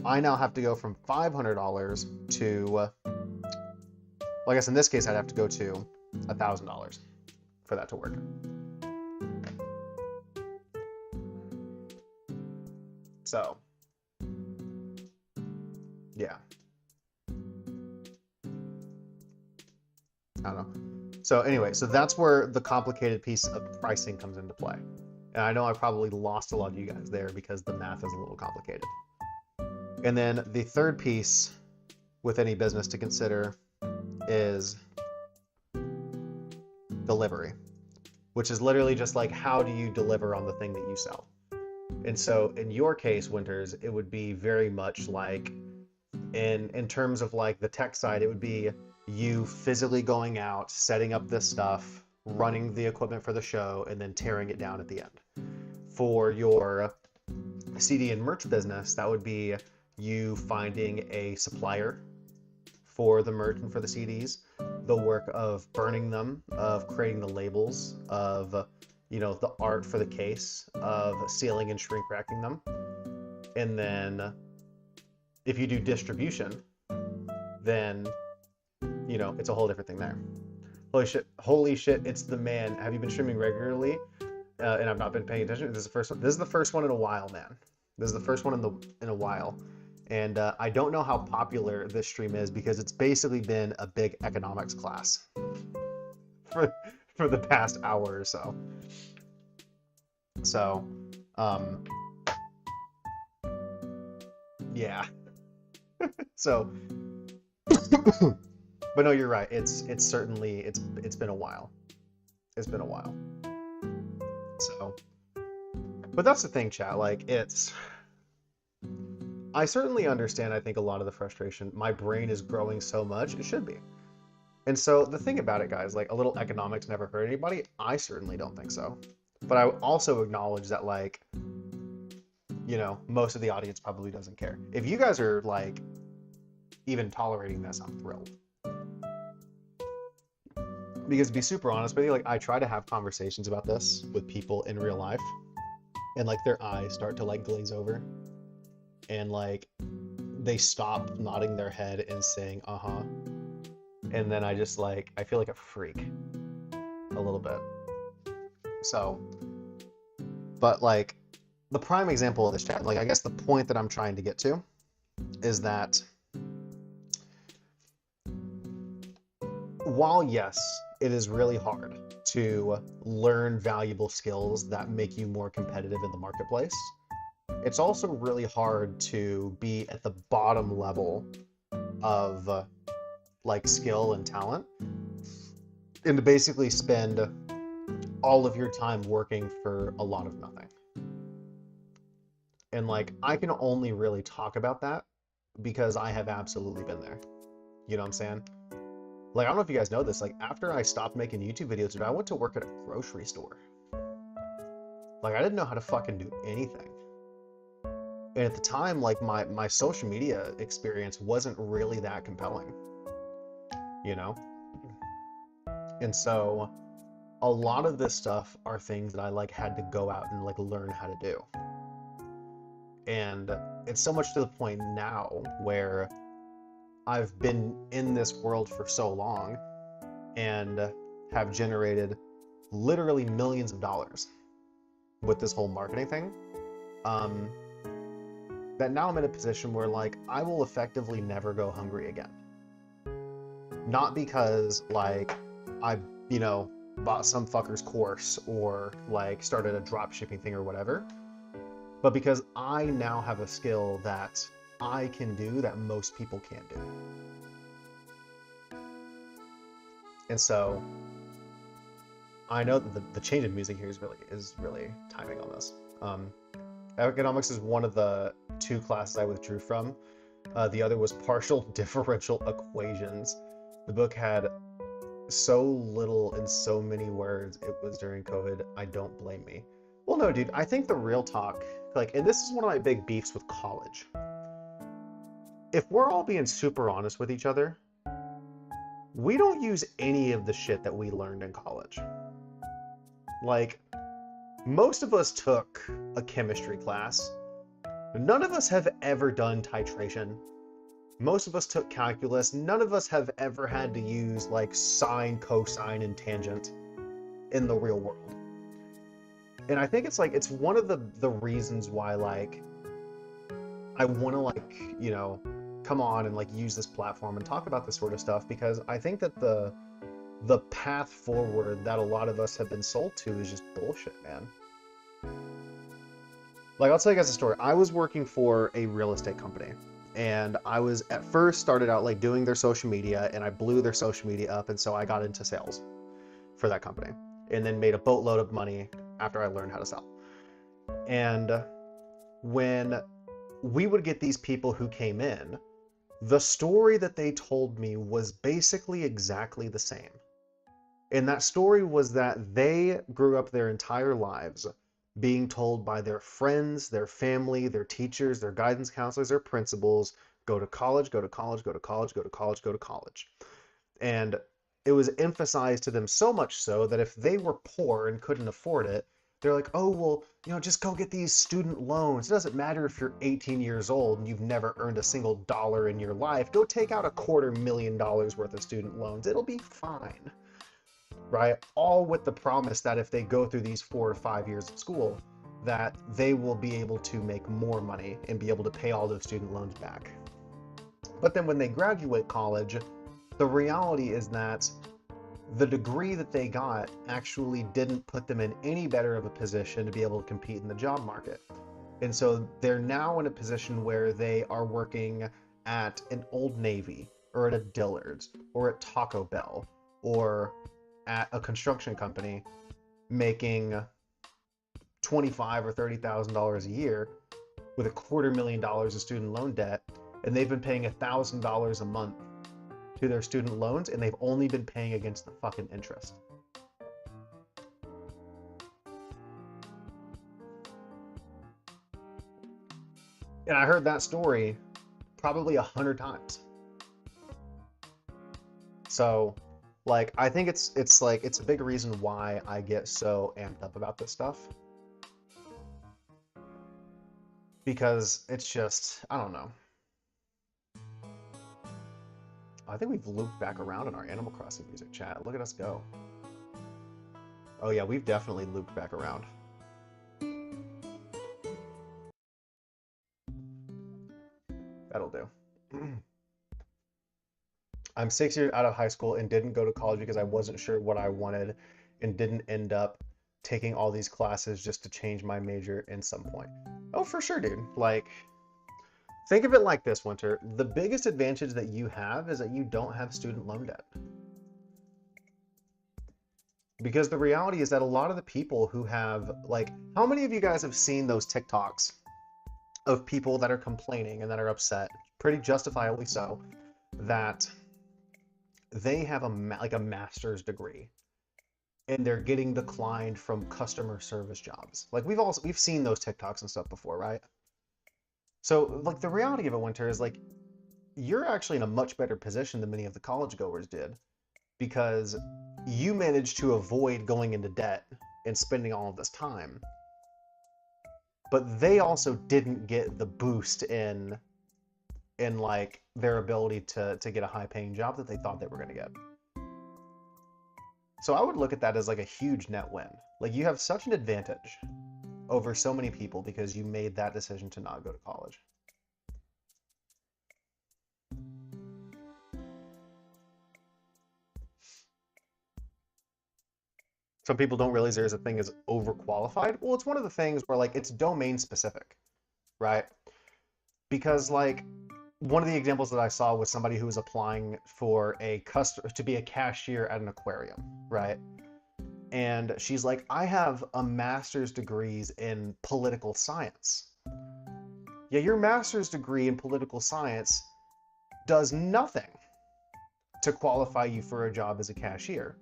I now have to go from $500 to, I guess in this case, I'd have to go to $1,000 for that to work. So, yeah. I don't know. So anyway, so that's where the complicated piece of pricing comes into play. And I know I probably lost a lot of you guys there because the math is a little complicated. And then the third piece with any business to consider is delivery, which is literally just like, how do you deliver on the thing that you sell? And so in your case, Winters, it would be very much like, in terms of like the tech side, it would be you physically going out, setting up this stuff, running the equipment for the show, and then tearing it down at the end. For your CD and merch business, that would be you finding a supplier for the merch and for the CDs, the work of burning them, of creating the labels, of the art for the case, of sealing and shrink wrapping them. And then if you do distribution, then it's a whole different thing there. Holy shit, it's the man. Have you been streaming regularly? And I've not been paying attention. This is the first one. This is the first one in a while, man. This is the first one in a while. And I don't know how popular this stream is because it's basically been a big economics class for for the past hour or so. So, um, yeah. So, but no, you're right. It's certainly it's been a while. It's been a while. So, but that's the thing, chat. Like, I certainly understand. I think a lot of the frustration. My brain is growing so much. It should be. And so the thing about it, guys, like a little economics never hurt anybody. I certainly don't think so. But I also acknowledge that, like, most of the audience probably doesn't care. If you guys are like even tolerating this, I'm thrilled. Because to be super honest with you, like I try to have conversations about this with people in real life, and like their eyes start to like glaze over, and like they stop nodding their head and saying uh-huh. And then I just like I feel like a freak a little bit. So, but like the prime example of this chat, like I guess the point that I'm trying to get to is that while yes, it is really hard to learn valuable skills that make you more competitive in the marketplace, it's also really hard to be at the bottom level of like skill and talent and to basically spend all of your time working for a lot of nothing. And like I can only really talk about that because I have absolutely been there. You know what I'm saying? Like, I don't know if you guys know this, like, after I stopped making YouTube videos, dude, I went to work at a grocery store. Like, I didn't know how to fucking do anything. And at the time, like, my social media experience wasn't really that compelling. You know? And so, a lot of this stuff are things that I, like, had to go out and, like, learn how to do. And it's so much to the point now where I've been in this world for so long and have generated literally millions of dollars with this whole marketing thing, that now I'm in a position where like I will effectively never go hungry again. Not because like I, bought some fucker's course or like started a drop shipping thing or whatever, but because I now have a skill that I can do that most people can't do. And so I know that the change in music here is really timing on this. Economics is one of the two classes I withdrew from. The other was partial differential equations. The book had so little and so many words. It was during COVID. I don't blame me. Well, no, dude, I think the real talk, like, and this is one of my big beefs with college. If we're all being super honest with each other, we don't use any of the shit that we learned in college. Like, most of us took a chemistry class. None of us have ever done titration. Most of us took calculus. None of us have ever had to use like sine, cosine, and tangent in the real world. And I think it's like, it's one of the reasons why like I want to like, come on and like use this platform and talk about this sort of stuff, because I think that the path forward that a lot of us have been sold to is just bullshit, man. Like, I'll tell you guys a story. I was working for a real estate company, and I was at first started out like doing their social media, and I blew their social media up, and so I got into sales for that company and then made a boatload of money after I learned how to sell. And when we would get these people who came in, the story that they told me was basically exactly the same. And that story was that they grew up their entire lives being told by their friends, their family, their teachers, their guidance counselors, their principals, go to college, go to college, go to college, go to college, go to college. And it was emphasized to them so much so that if they were poor and couldn't afford it, they're like, oh, well, just go get these student loans. It doesn't matter if you're 18 years old and you've never earned a single dollar in your life. Go take out $250,000 worth of student loans. It'll be fine. right? All with the promise that if they go through these 4 to 5 years of school, that they will be able to make more money and be able to pay all those student loans back. But then when they graduate college, the reality is that the degree that they got actually didn't put them in any better of a position to be able to compete in the job market. And so they're now in a position where they are working at an Old Navy or at a Dillard's or at Taco Bell or at a construction company making $25,000 or $30,000 a year with $250,000 of student loan debt, and they've been paying $1,000 a month to their student loans, and they've only been paying against the fucking interest. And I heard that story probably 100 times. So, like, I think it's like it's a big reason why I get so amped up about this stuff, because it's just, I don't know. I think we've looped back around in our Animal Crossing music chat. Look at us go. Oh yeah, we've definitely looped back around. That'll do. I'm 6 years out of high school and didn't go to college because I wasn't sure what I wanted and didn't end up taking all these classes just to change my major in some point. Oh, for sure, dude. Like, think of it like this, Winter. The biggest advantage that you have is that you don't have student loan debt. Because the reality is that a lot of the people who have, like, how many of you guys have seen those TikToks of people that are complaining and that are upset, pretty justifiably so, that they have a master's degree and they're getting declined from customer service jobs? Like, we've seen those TikToks and stuff before, right? So, like, the reality of it, Winter, is like you're actually in a much better position than many of the college goers did, because you managed to avoid going into debt and spending all of this time. But they also didn't get the boost in like their ability to get a high paying job that they thought they were going to get. So I would look at that as like a huge net win. Like, you have such an advantage over so many people because you made that decision to not go to college. Some people don't realize there's a thing as overqualified. Well, it's one of the things where, like, it's domain specific, right? Because, like, one of the examples that I saw was somebody who was applying for to be a cashier at an aquarium, right? And she's like, I have a master's degrees in political science. Yeah, your master's degree in political science does nothing to qualify you for a job as a cashier,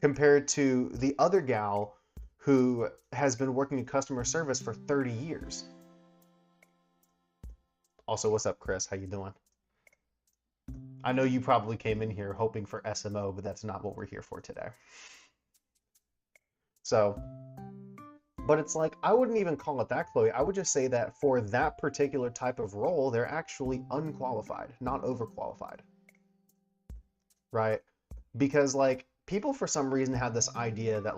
compared to the other gal who has been working in customer service for 30 years. Also, what's up, Chris? How you doing? I know you probably came in here hoping for SMO, but that's not what we're here for today. So, but it's like, I wouldn't even call it that, Chloe. I would just say that for that particular type of role, they're actually unqualified, not overqualified. Right? Because, like, people for some reason have this idea that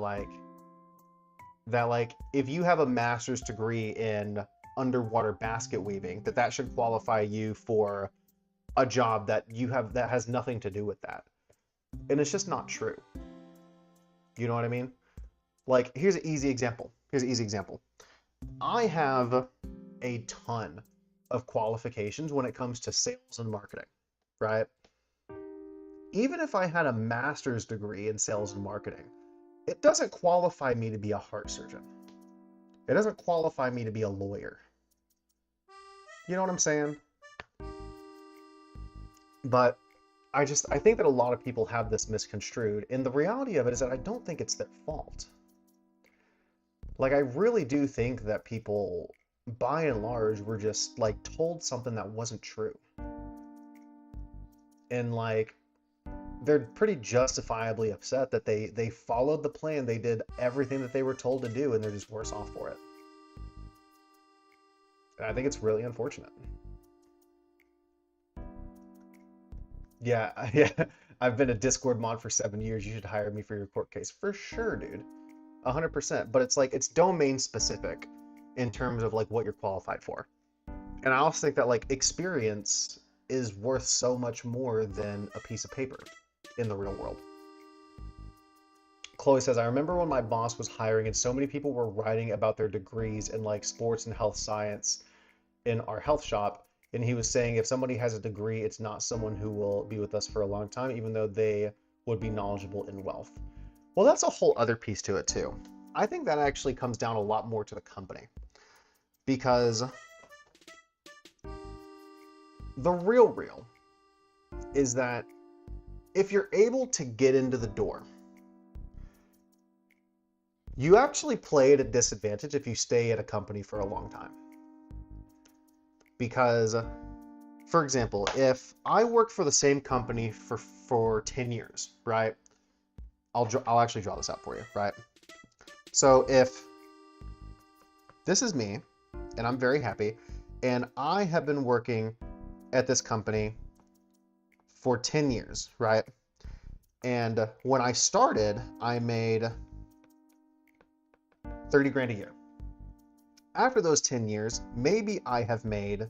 if you have a master's degree in underwater basket weaving, that should qualify you for a job that you have that has nothing to do with that. And it's just not true. You know what I mean? Like, here's an easy example. I have a ton of qualifications when it comes to sales and marketing, right? Even if I had a master's degree in sales and marketing, it doesn't qualify me to be a heart surgeon. It doesn't qualify me to be a lawyer. You know what I'm saying? But I think that a lot of people have this misconstrued, and the reality of it is that I don't think it's their fault. Like, I really do think that people, by and large, were just, like, told something that wasn't true. And, like, they're pretty justifiably upset that they followed the plan, they did everything that they were told to do, and they're just worse off for it. And I think it's really unfortunate. Yeah, yeah. I've been a Discord mod for 7 years. You should hire me for your court case. For sure, dude. 100%. But it's like, it's domain specific in terms of like what you're qualified for. And I also think that like experience is worth so much more than a piece of paper in the real world. Chloe says, I remember when my boss was hiring and so many people were writing about their degrees in like sports and health science in our health shop. And he was saying if somebody has a degree, it's not someone who will be with us for a long time, even though they would be knowledgeable in wealth. Well, that's a whole other piece to it too. I think that actually comes down a lot more to the company, because the real is that if you're able to get into the door, you actually play at a disadvantage if you stay at a company for a long time. Because, for example, if I work for the same company for 10 years, right? I'll actually draw this out for you, right? So if this is me, and I'm very happy, and I have been working at this company for 10 years, right? And when I started, I made 30 grand a year. After those 10 years, maybe I have made,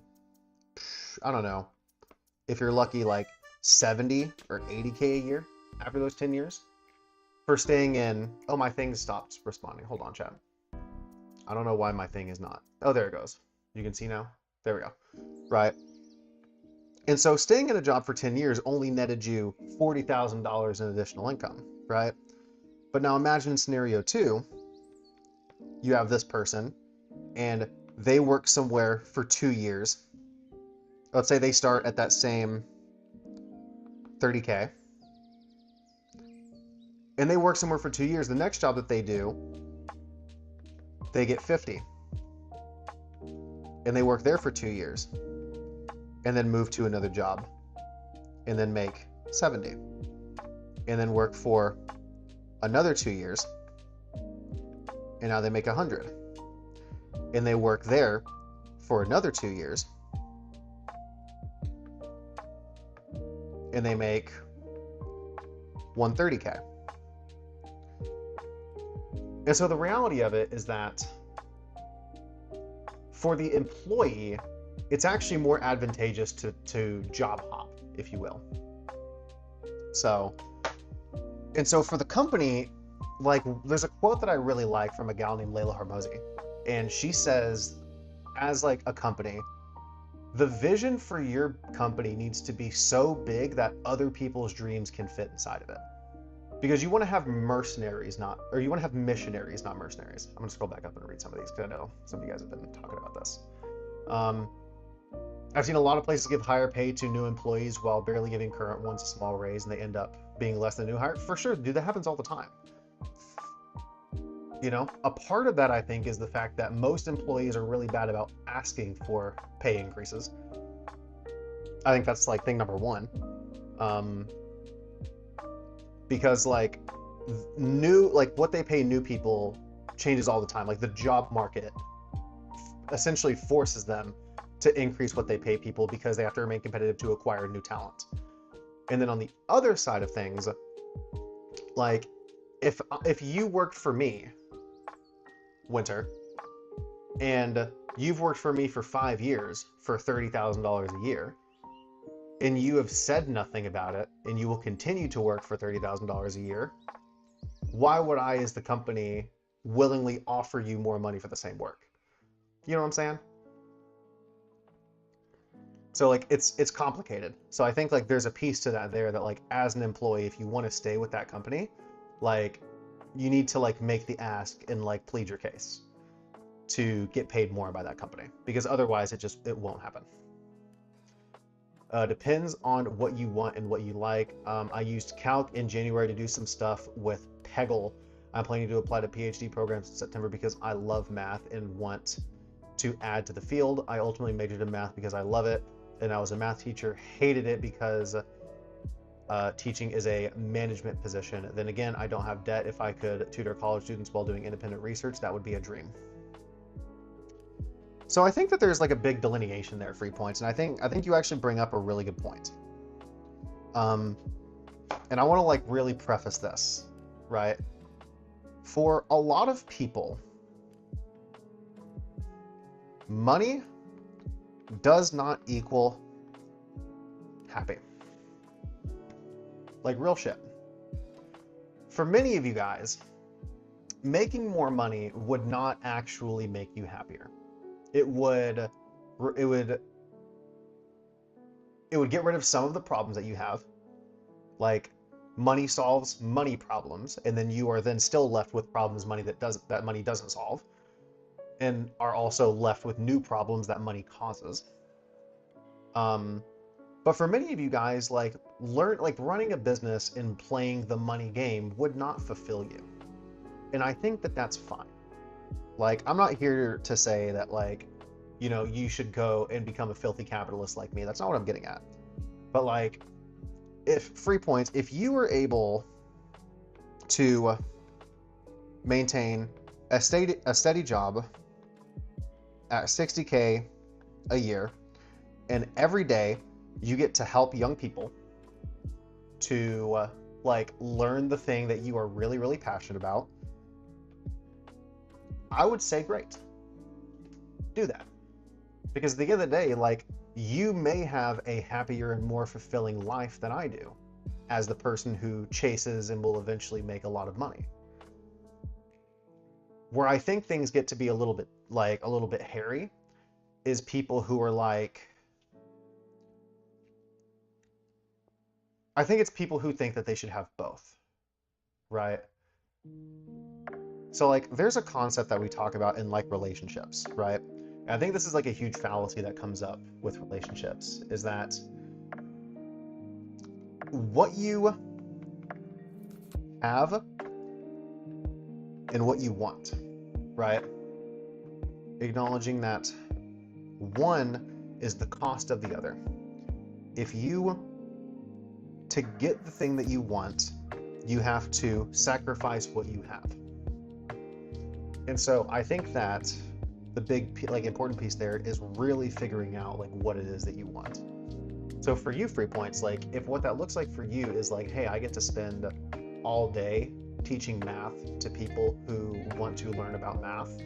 I don't know, if you're lucky, like 70 or 80K a year after those 10 years for staying in. Oh, my thing stopped responding. Hold on, chat. I don't know why my thing is not. Oh, there it goes. You can see now. There we go. Right. And so staying in a job for 10 years only netted you $40,000 in additional income, right? But now imagine scenario 2, you have this person and they work somewhere for 2 years. Let's say they start at that same 30K and they work somewhere for 2 years. The next job that they do, they get 50 and they work there for 2 years and then move to another job and then make 70 and then work for another 2 years and now they make 100 and they work there for another 2 years and they make 130K. And so the reality of it is that for the employee, it's actually more advantageous to job hop, if you will. So for the company, like there's a quote that I really like from a gal named Layla Hormozi. And she says, as like a company, the vision for your company needs to be so big that other people's dreams can fit inside of it. Because you want to have mercenaries, you want to have missionaries, not mercenaries. I'm gonna scroll back up and read some of these because I know some of you guys have been talking about this. I've seen a lot of places give higher pay to new employees while barely giving current ones a small raise, and they end up being less than new hire. For sure, dude, that happens all the time. You know, a part of that, I think, is the fact that most employees are really bad about asking for pay increases. I think that's like thing number one. Because like what they pay new people changes all the time. Like the job market essentially forces them to increase what they pay people because they have to remain competitive to acquire new talent. And then on the other side of things, like if you worked for me, Winter, and you've worked for me for 5 years for $30,000 a year, and you have said nothing about it, and you will continue to work for $30,000 a year, why would I, as the company, willingly offer you more money for the same work? You know what I'm saying? So like it's complicated. So I think like there's a piece to that there that like as an employee, if you want to stay with that company, like you need to like make the ask and like plead your case to get paid more by that company, because otherwise it won't happen. Depends on what you want and what you like. I used Calc in January to do some stuff with Peggle. I'm planning to apply to PhD programs in September because I love math and want to add to the field. I ultimately majored in math because I love it, and I was a math teacher, hated it because teaching is a management position. Then again, I don't have debt. If I could tutor college students while doing independent research, that would be a dream. So I think that there's like a big delineation there, 3 points, and I think you actually bring up a really good point. and I want to like really preface this, right? For a lot of people, money does not equal happy. Like real shit. For many of you guys, making more money would not actually make you happier. It would get rid of some of the problems that you have. Like money solves money problems, and then you are then still left with problems that money doesn't solve, and are also left with new problems that money causes. But for many of you guys, like running a business and playing the money game would not fulfill you. And I think that that's fine. Like, I'm not here to say that, like, you know, you should go and become a filthy capitalist like me. That's not what I'm getting at. But like, if you were able to maintain a steady job at 60K a year, and every day you get to help young people to like learn the thing that you are really, really passionate about, I would say great. Do that. Because at the end of the day, like, you may have a happier and more fulfilling life than I do as the person who chases and will eventually make a lot of money. Where I think things get to be a little bit hairy is people who are like, I think it's people who think that they should have both, right? So like there's a concept that we talk about in like relationships, right? And I think this is like a huge fallacy that comes up with relationships, is that what you have and what you want, right? Acknowledging that one is the cost of the other. If you, to get the thing that you want, you have to sacrifice what you have. And so I think that the big, like, important piece there is really figuring out like what it is that you want. So for you, Free Points, like if what that looks like for you is like, hey, I get to spend all day teaching math to people who want to learn about math,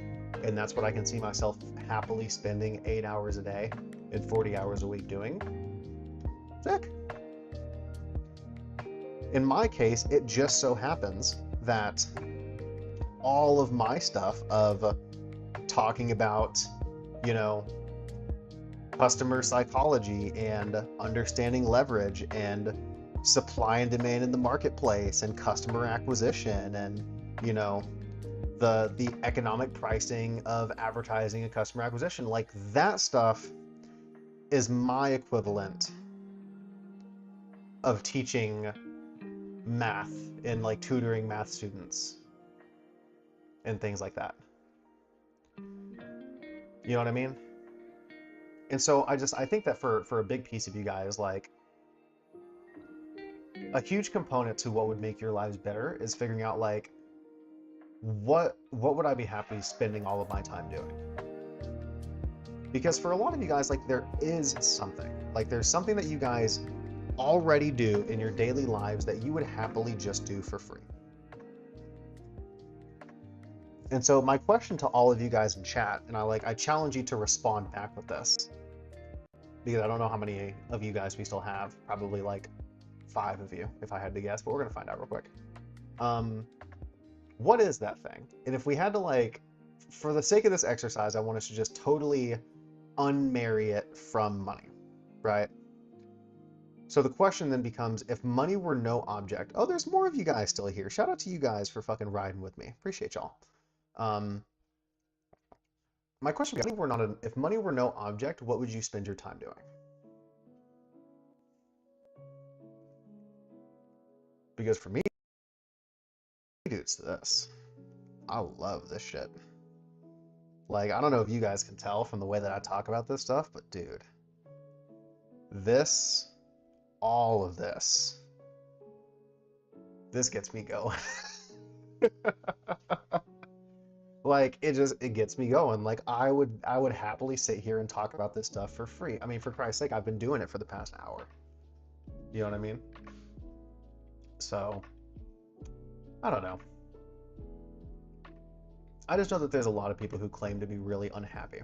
and that's what I can see myself happily spending 8 hours a day and 40 hours a week doing, sick. In my case, it just so happens that all of my stuff of talking about, you know, customer psychology and understanding leverage and supply and demand in the marketplace and customer acquisition and, you know, the economic pricing of advertising and customer acquisition, like that stuff is my equivalent of teaching math and like tutoring math students and things like that. You know what I mean? And so I think that for a big piece of you guys, like a huge component to what would make your lives better is figuring out like what would I be happy spending all of my time doing? Because for a lot of you guys, like there's something that you guys already do in your daily lives that you would happily just do for free. And so my question to all of you guys in chat, and I challenge you to respond back with this, because I don't know how many of you guys we still have, probably like 5 of you if I had to guess, but we're gonna find out real quick. What is that thing? And if we had to, like, for the sake of this exercise, I want us to just totally unmarry it from money, right? So the question then becomes, if money were no object. Oh, there's more of you guys still here. Shout out to you guys for fucking riding with me. Appreciate y'all. My question is, if money were no object, what would you spend your time doing? Because for me, dudes, this. I love this shit. Like, I don't know if you guys can tell from the way that I talk about this stuff, but dude, all of this gets me going. Like, it gets me going. Like, I would happily sit here and talk about this stuff for free. I mean, for Christ's sake, I've been doing it for the past hour. You know what I mean? So, I don't know. I just know that there's a lot of people who claim to be really unhappy.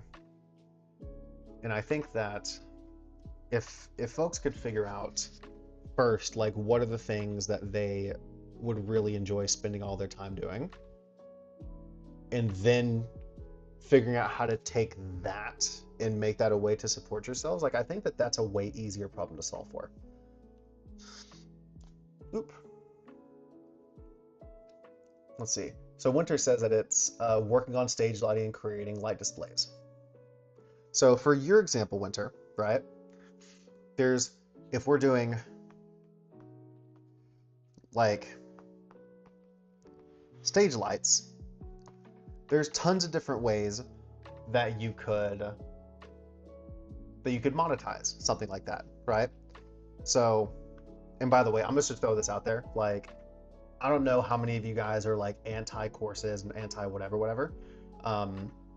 And I think that if folks could figure out first, like, what are the things that they would really enjoy spending all their time doing, and then figuring out how to take that and make that a way to support yourselves, like, I think that that's a way easier problem to solve for. Oop. Let's see. So Winter says that it's working on stage lighting and creating light displays. So for your example, Winter, right? If we're doing like stage lights, there's tons of different ways that you could monetize something like that, right? So, and by the way, I'm just gonna throw this out there. Like, I don't know how many of you guys are like anti-courses and anti-whatever,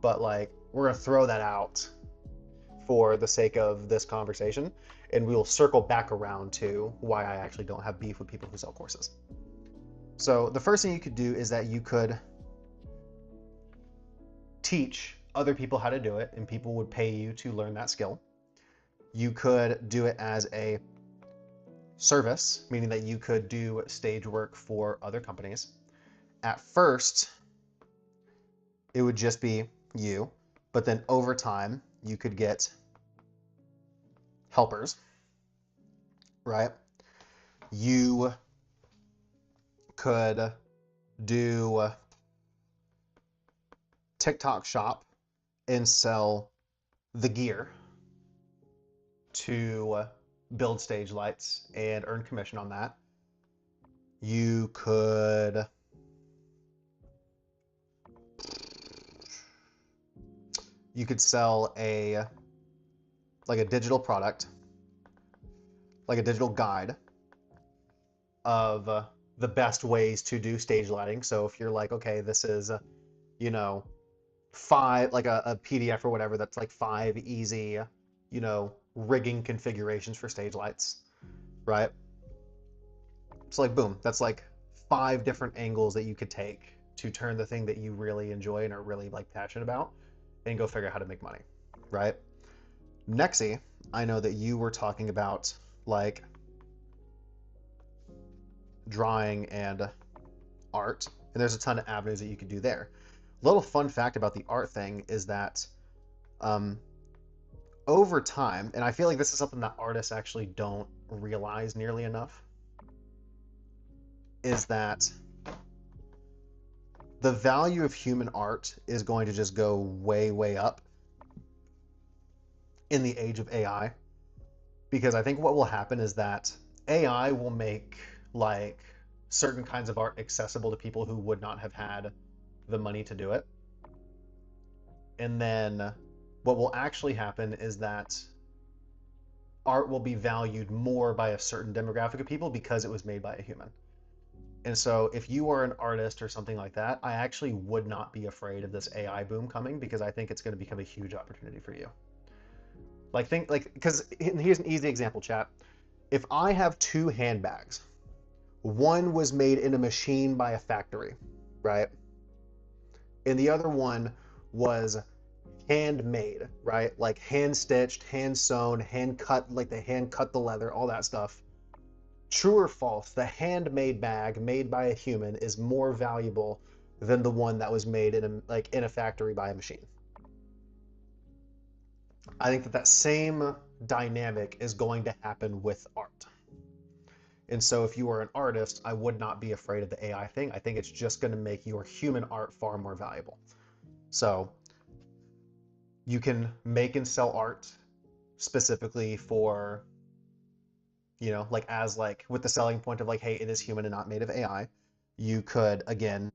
but like we're gonna throw that out for the sake of this conversation, and we will circle back around to why I actually don't have beef with people who sell courses. So the first thing you could do is that you could teach other people how to do it, and people would pay you to learn that skill. You could do it as a service, meaning that you could do stage work for other companies. At first, it would just be you, but then over time, you could get helpers, right? You could do TikTok shop and sell the gear to build stage lights and earn commission on that. You could sell a digital product, like a digital guide of the best ways to do stage lighting. So if you're like, okay, this is you know, five, like a PDF or whatever, that's like 5 easy, rigging configurations for stage lights, right? So like, boom, that's like 5 different angles that you could take to turn the thing that you really enjoy and are really like passionate about and go figure out how to make money, right? Nexi, I know that you were talking about like drawing and art, and there's a ton of avenues that you could do there. Little fun fact about the art thing is that over time, and I feel like this is something that artists actually don't realize nearly enough, is that the value of human art is going to just go way, way up in the age of AI. Because I think what will happen is that AI will make like certain kinds of art accessible to people who would not have had the money to do it. And then what will actually happen is that art will be valued more by a certain demographic of people because it was made by a human. And so if you are an artist or something like that, I actually would not be afraid of this AI boom coming because I think it's going to become a huge opportunity for you. Like think like because here's an easy example, chat. If I have 2 handbags, one was made in a machine by a factory, right? And the other one was handmade, right? Like hand stitched, hand sewn, hand cut, like they hand cut the leather, all that stuff. True or false, the handmade bag made by a human is more valuable than the one that was made in a factory by a machine. I think that same dynamic is going to happen with art. And so if you are an artist, I would not be afraid of the AI thing. I think it's just going to make your human art far more valuable. So you can make and sell art specifically for, like as like with the selling point of like, hey, it is human and not made of AI. You could, again,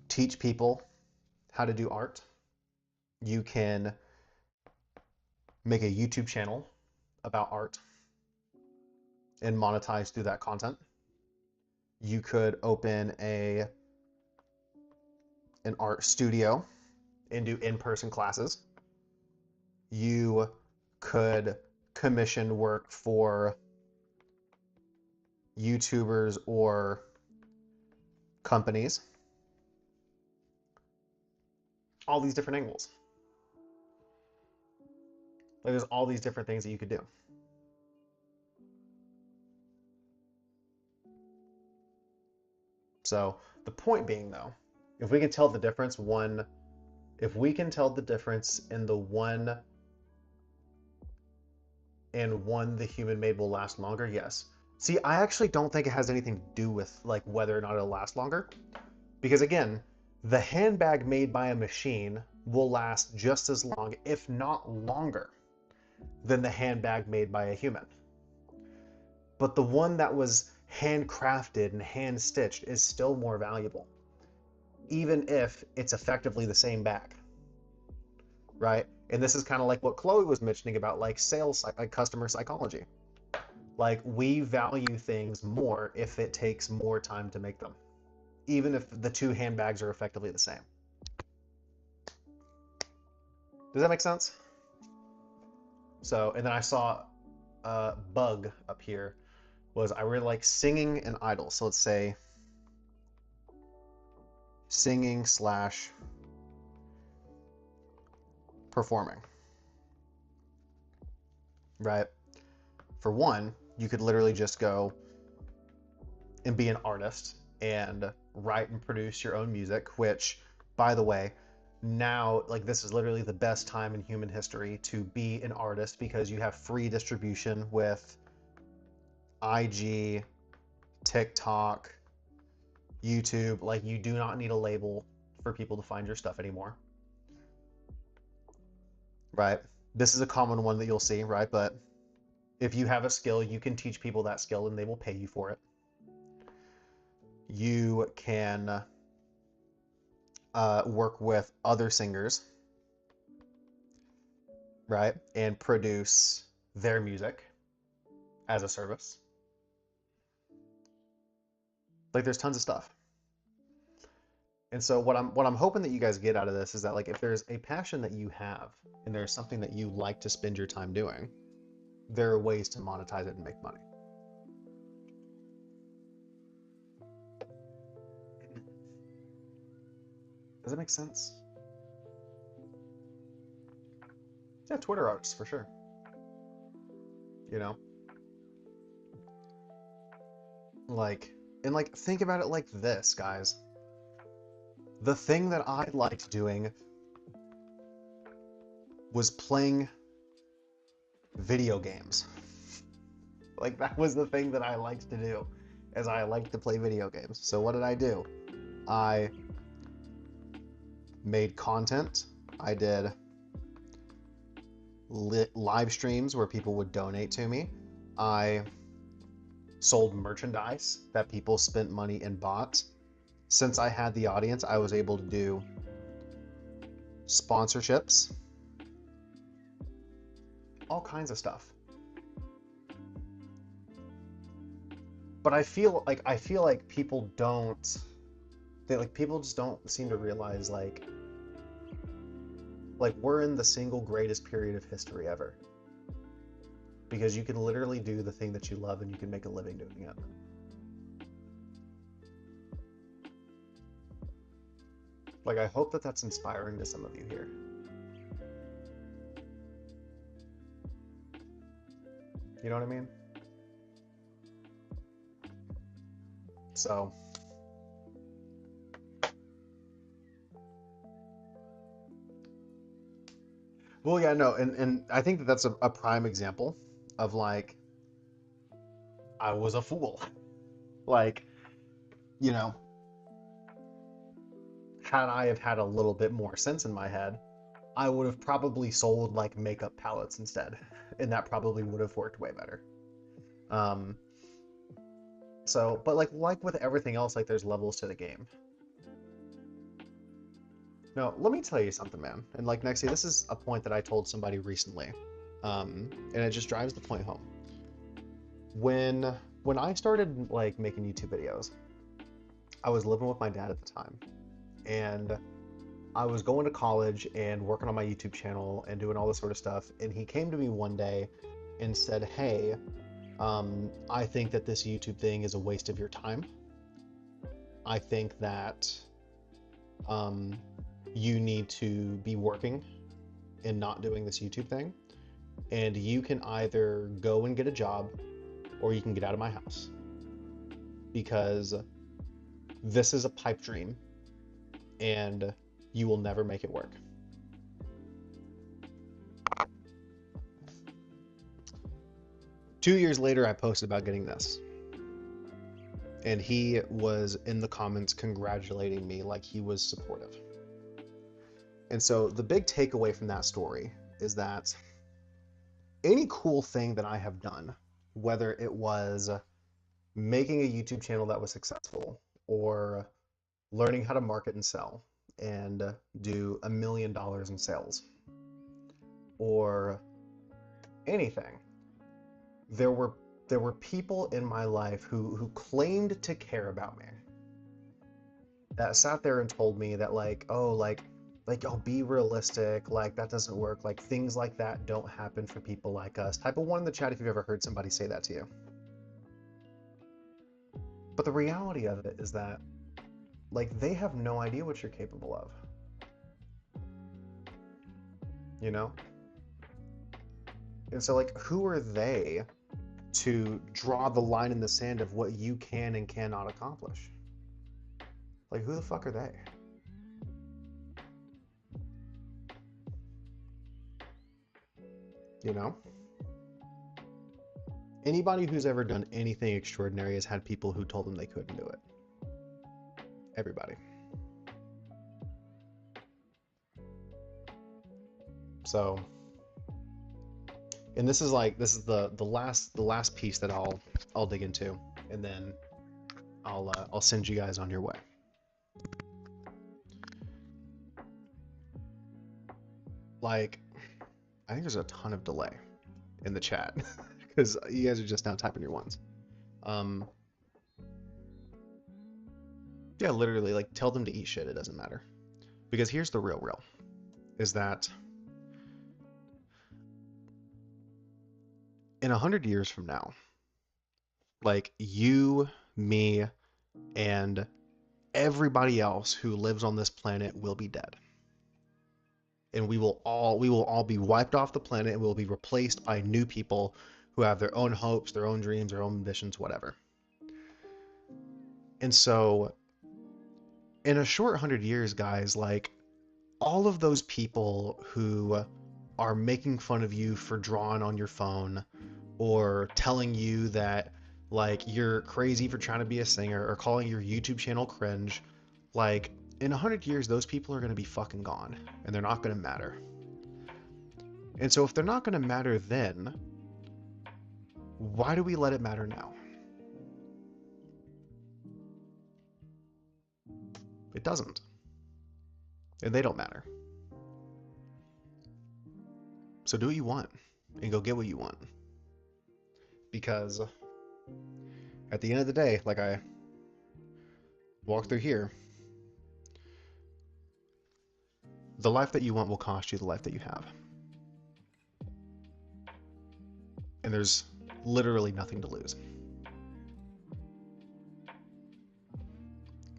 teach people how to do art. You can make a YouTube channel about art and monetize through that content. You could open an art studio and do in-person classes. You could commission work for, YouTubers or companies. All these different angles. Like there's all these different things that you could do. So the point being though, if we can tell the difference, if we can tell the difference in the one and one the human made will last longer, yes. See, I actually don't think it has anything to do with like whether or not it'll last longer. Because again, the handbag made by a machine will last just as long, if not longer, than the handbag made by a human. But the one that was handcrafted and hand stitched is still more valuable, even if it's effectively the same bag, right? And this is kind of like what Chloe was mentioning about like sales, like customer psychology. Like we value things more if it takes more time to make them, even if the two handbags are effectively the same. Does that make sense? So, and then I saw a bug up here was I really like singing and idle. So let's say singing slash performing, right? For one, you could literally just go and be an artist and write and produce your own music, which, by the way, now like this is literally the best time in human history to be an artist because you have free distribution with IG, TikTok, YouTube. Like you do not need a label for people to find your stuff anymore, right? This is a common one that you'll see, right? But if you have a skill, you can teach people that skill and they will pay you for it. You can work with other singers, right? And produce their music as a service. Like there's tons of stuff. And so what I'm hoping that you guys get out of this is that like if there's a passion that you have and there's something that you like to spend your time doing, there are ways to monetize it and make money. Does that make sense? Yeah, Twitter arts for sure. You know? Like, and like think about it like this, guys. The thing that I liked doing was playing video games. Like that was the thing that I liked to do, as I liked to play video games. So what did I do? I made content. I did live streams where people would donate to me. I sold merchandise that people spent money and bought. Since I had the audience, I was able to do sponsorships, all kinds of stuff. But I feel like people don't, people just don't seem to realize like we're in the single greatest period of history ever. Because you can literally do the thing that you love and you can make a living doing it. Like I hope that that's inspiring to some of you here. You know what I mean? So well, yeah, no, and I think that that's a prime example of like I was a fool. Like, you know, had I have had a little bit more sense in my head, I would have probably sold like makeup palettes instead, and that probably would have worked way better. Um, so, but like with everything else, like there's levels to the game. No, let me tell you something, man. And like Nexie, this is a point that I told somebody recently, and it just drives the point home. When I started like making YouTube videos, I was living with my dad at the time, and I was going to college and working on my YouTube channel and doing all this sort of stuff. And he came to me one day and said, "Hey, I think that this YouTube thing is a waste of your time. I think that um, you need to be working and not doing this YouTube thing. And you can either go and get a job or you can get out of my house. Because this is a pipe dream and you will never make it work. Two years later, I posted about getting this. And he was in the comments congratulating me like he was supportive. And so the big takeaway from that story is that any cool thing that I have done, whether it was making a YouTube channel that was successful or learning how to market and sell and do $1 million in sales or anything, there were people in my life who claimed to care about me, that sat there and told me that like, oh, like be realistic, like that doesn't work, like things like that don't happen for people like us. Type of one in the chat if you've ever heard somebody say that to you. But the reality of it is that like they have no idea what you're capable of. You know? And so like who are they to draw the line in the sand of what you can and cannot accomplish? Like who the fuck are they? You know? Anybody who's ever done anything extraordinary has had people who told them they couldn't do it. Everybody. So, and this is the last piece that I'll dig into, and then I'll send you guys on your way. Like, I think there's a ton of delay in the chat because you guys are just now typing your ones. Yeah, literally, like tell them to eat shit. It doesn't matter, because here's the real is that in 100 years from now, like you, me, and everybody else who lives on this planet will be dead. And we will all be wiped off the planet and we'll be replaced by new people who have their own hopes, their own dreams, their own ambitions, whatever. And so in a short 100 years, guys, like all of those people who are making fun of you for drawing on your phone or telling you that like you're crazy for trying to be a singer or calling your YouTube channel cringe, like in 100 years, those people are going to be fucking gone and they're not going to matter. And so if they're not going to matter then, why do we let it matter now? It doesn't. And they don't matter. So do what you want and go get what you want. Because at the end of the day, like I walk through here, the life that you want will cost you the life that you have. And there's literally nothing to lose.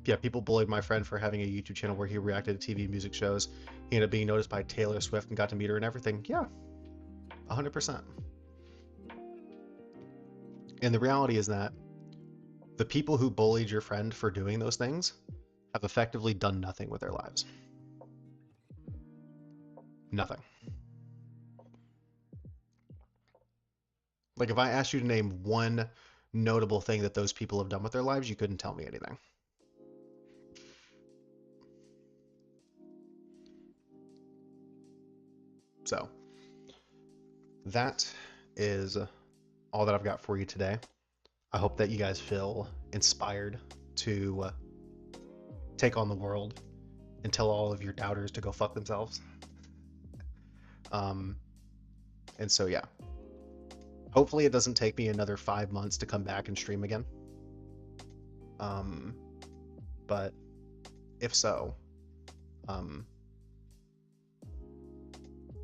Yeah, people bullied my friend for having a YouTube channel where he reacted to TV music shows. He ended up being noticed by Taylor Swift and got to meet her and everything. Yeah, 100%. And the reality is that the people who bullied your friend for doing those things have effectively done nothing with their lives. Nothing. Like if I asked you to name one notable thing that those people have done with their lives, you couldn't tell me anything. So that is all that I've got for you today. I hope that you guys feel inspired to take on the world and tell all of your doubters to go fuck themselves. And so, yeah. Hopefully it doesn't take me another 5 months to come back and stream again. But if so, I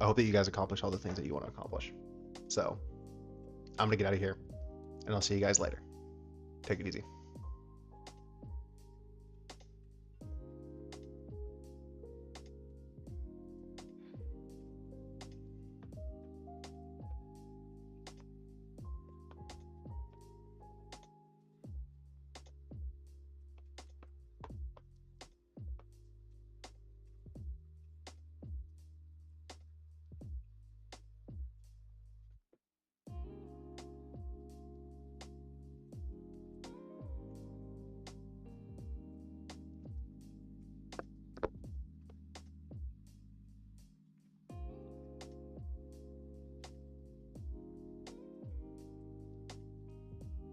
hope that you guys accomplish all the things that you want to accomplish. So I'm gonna get out of here. and I'll see you guys later. Take it easy.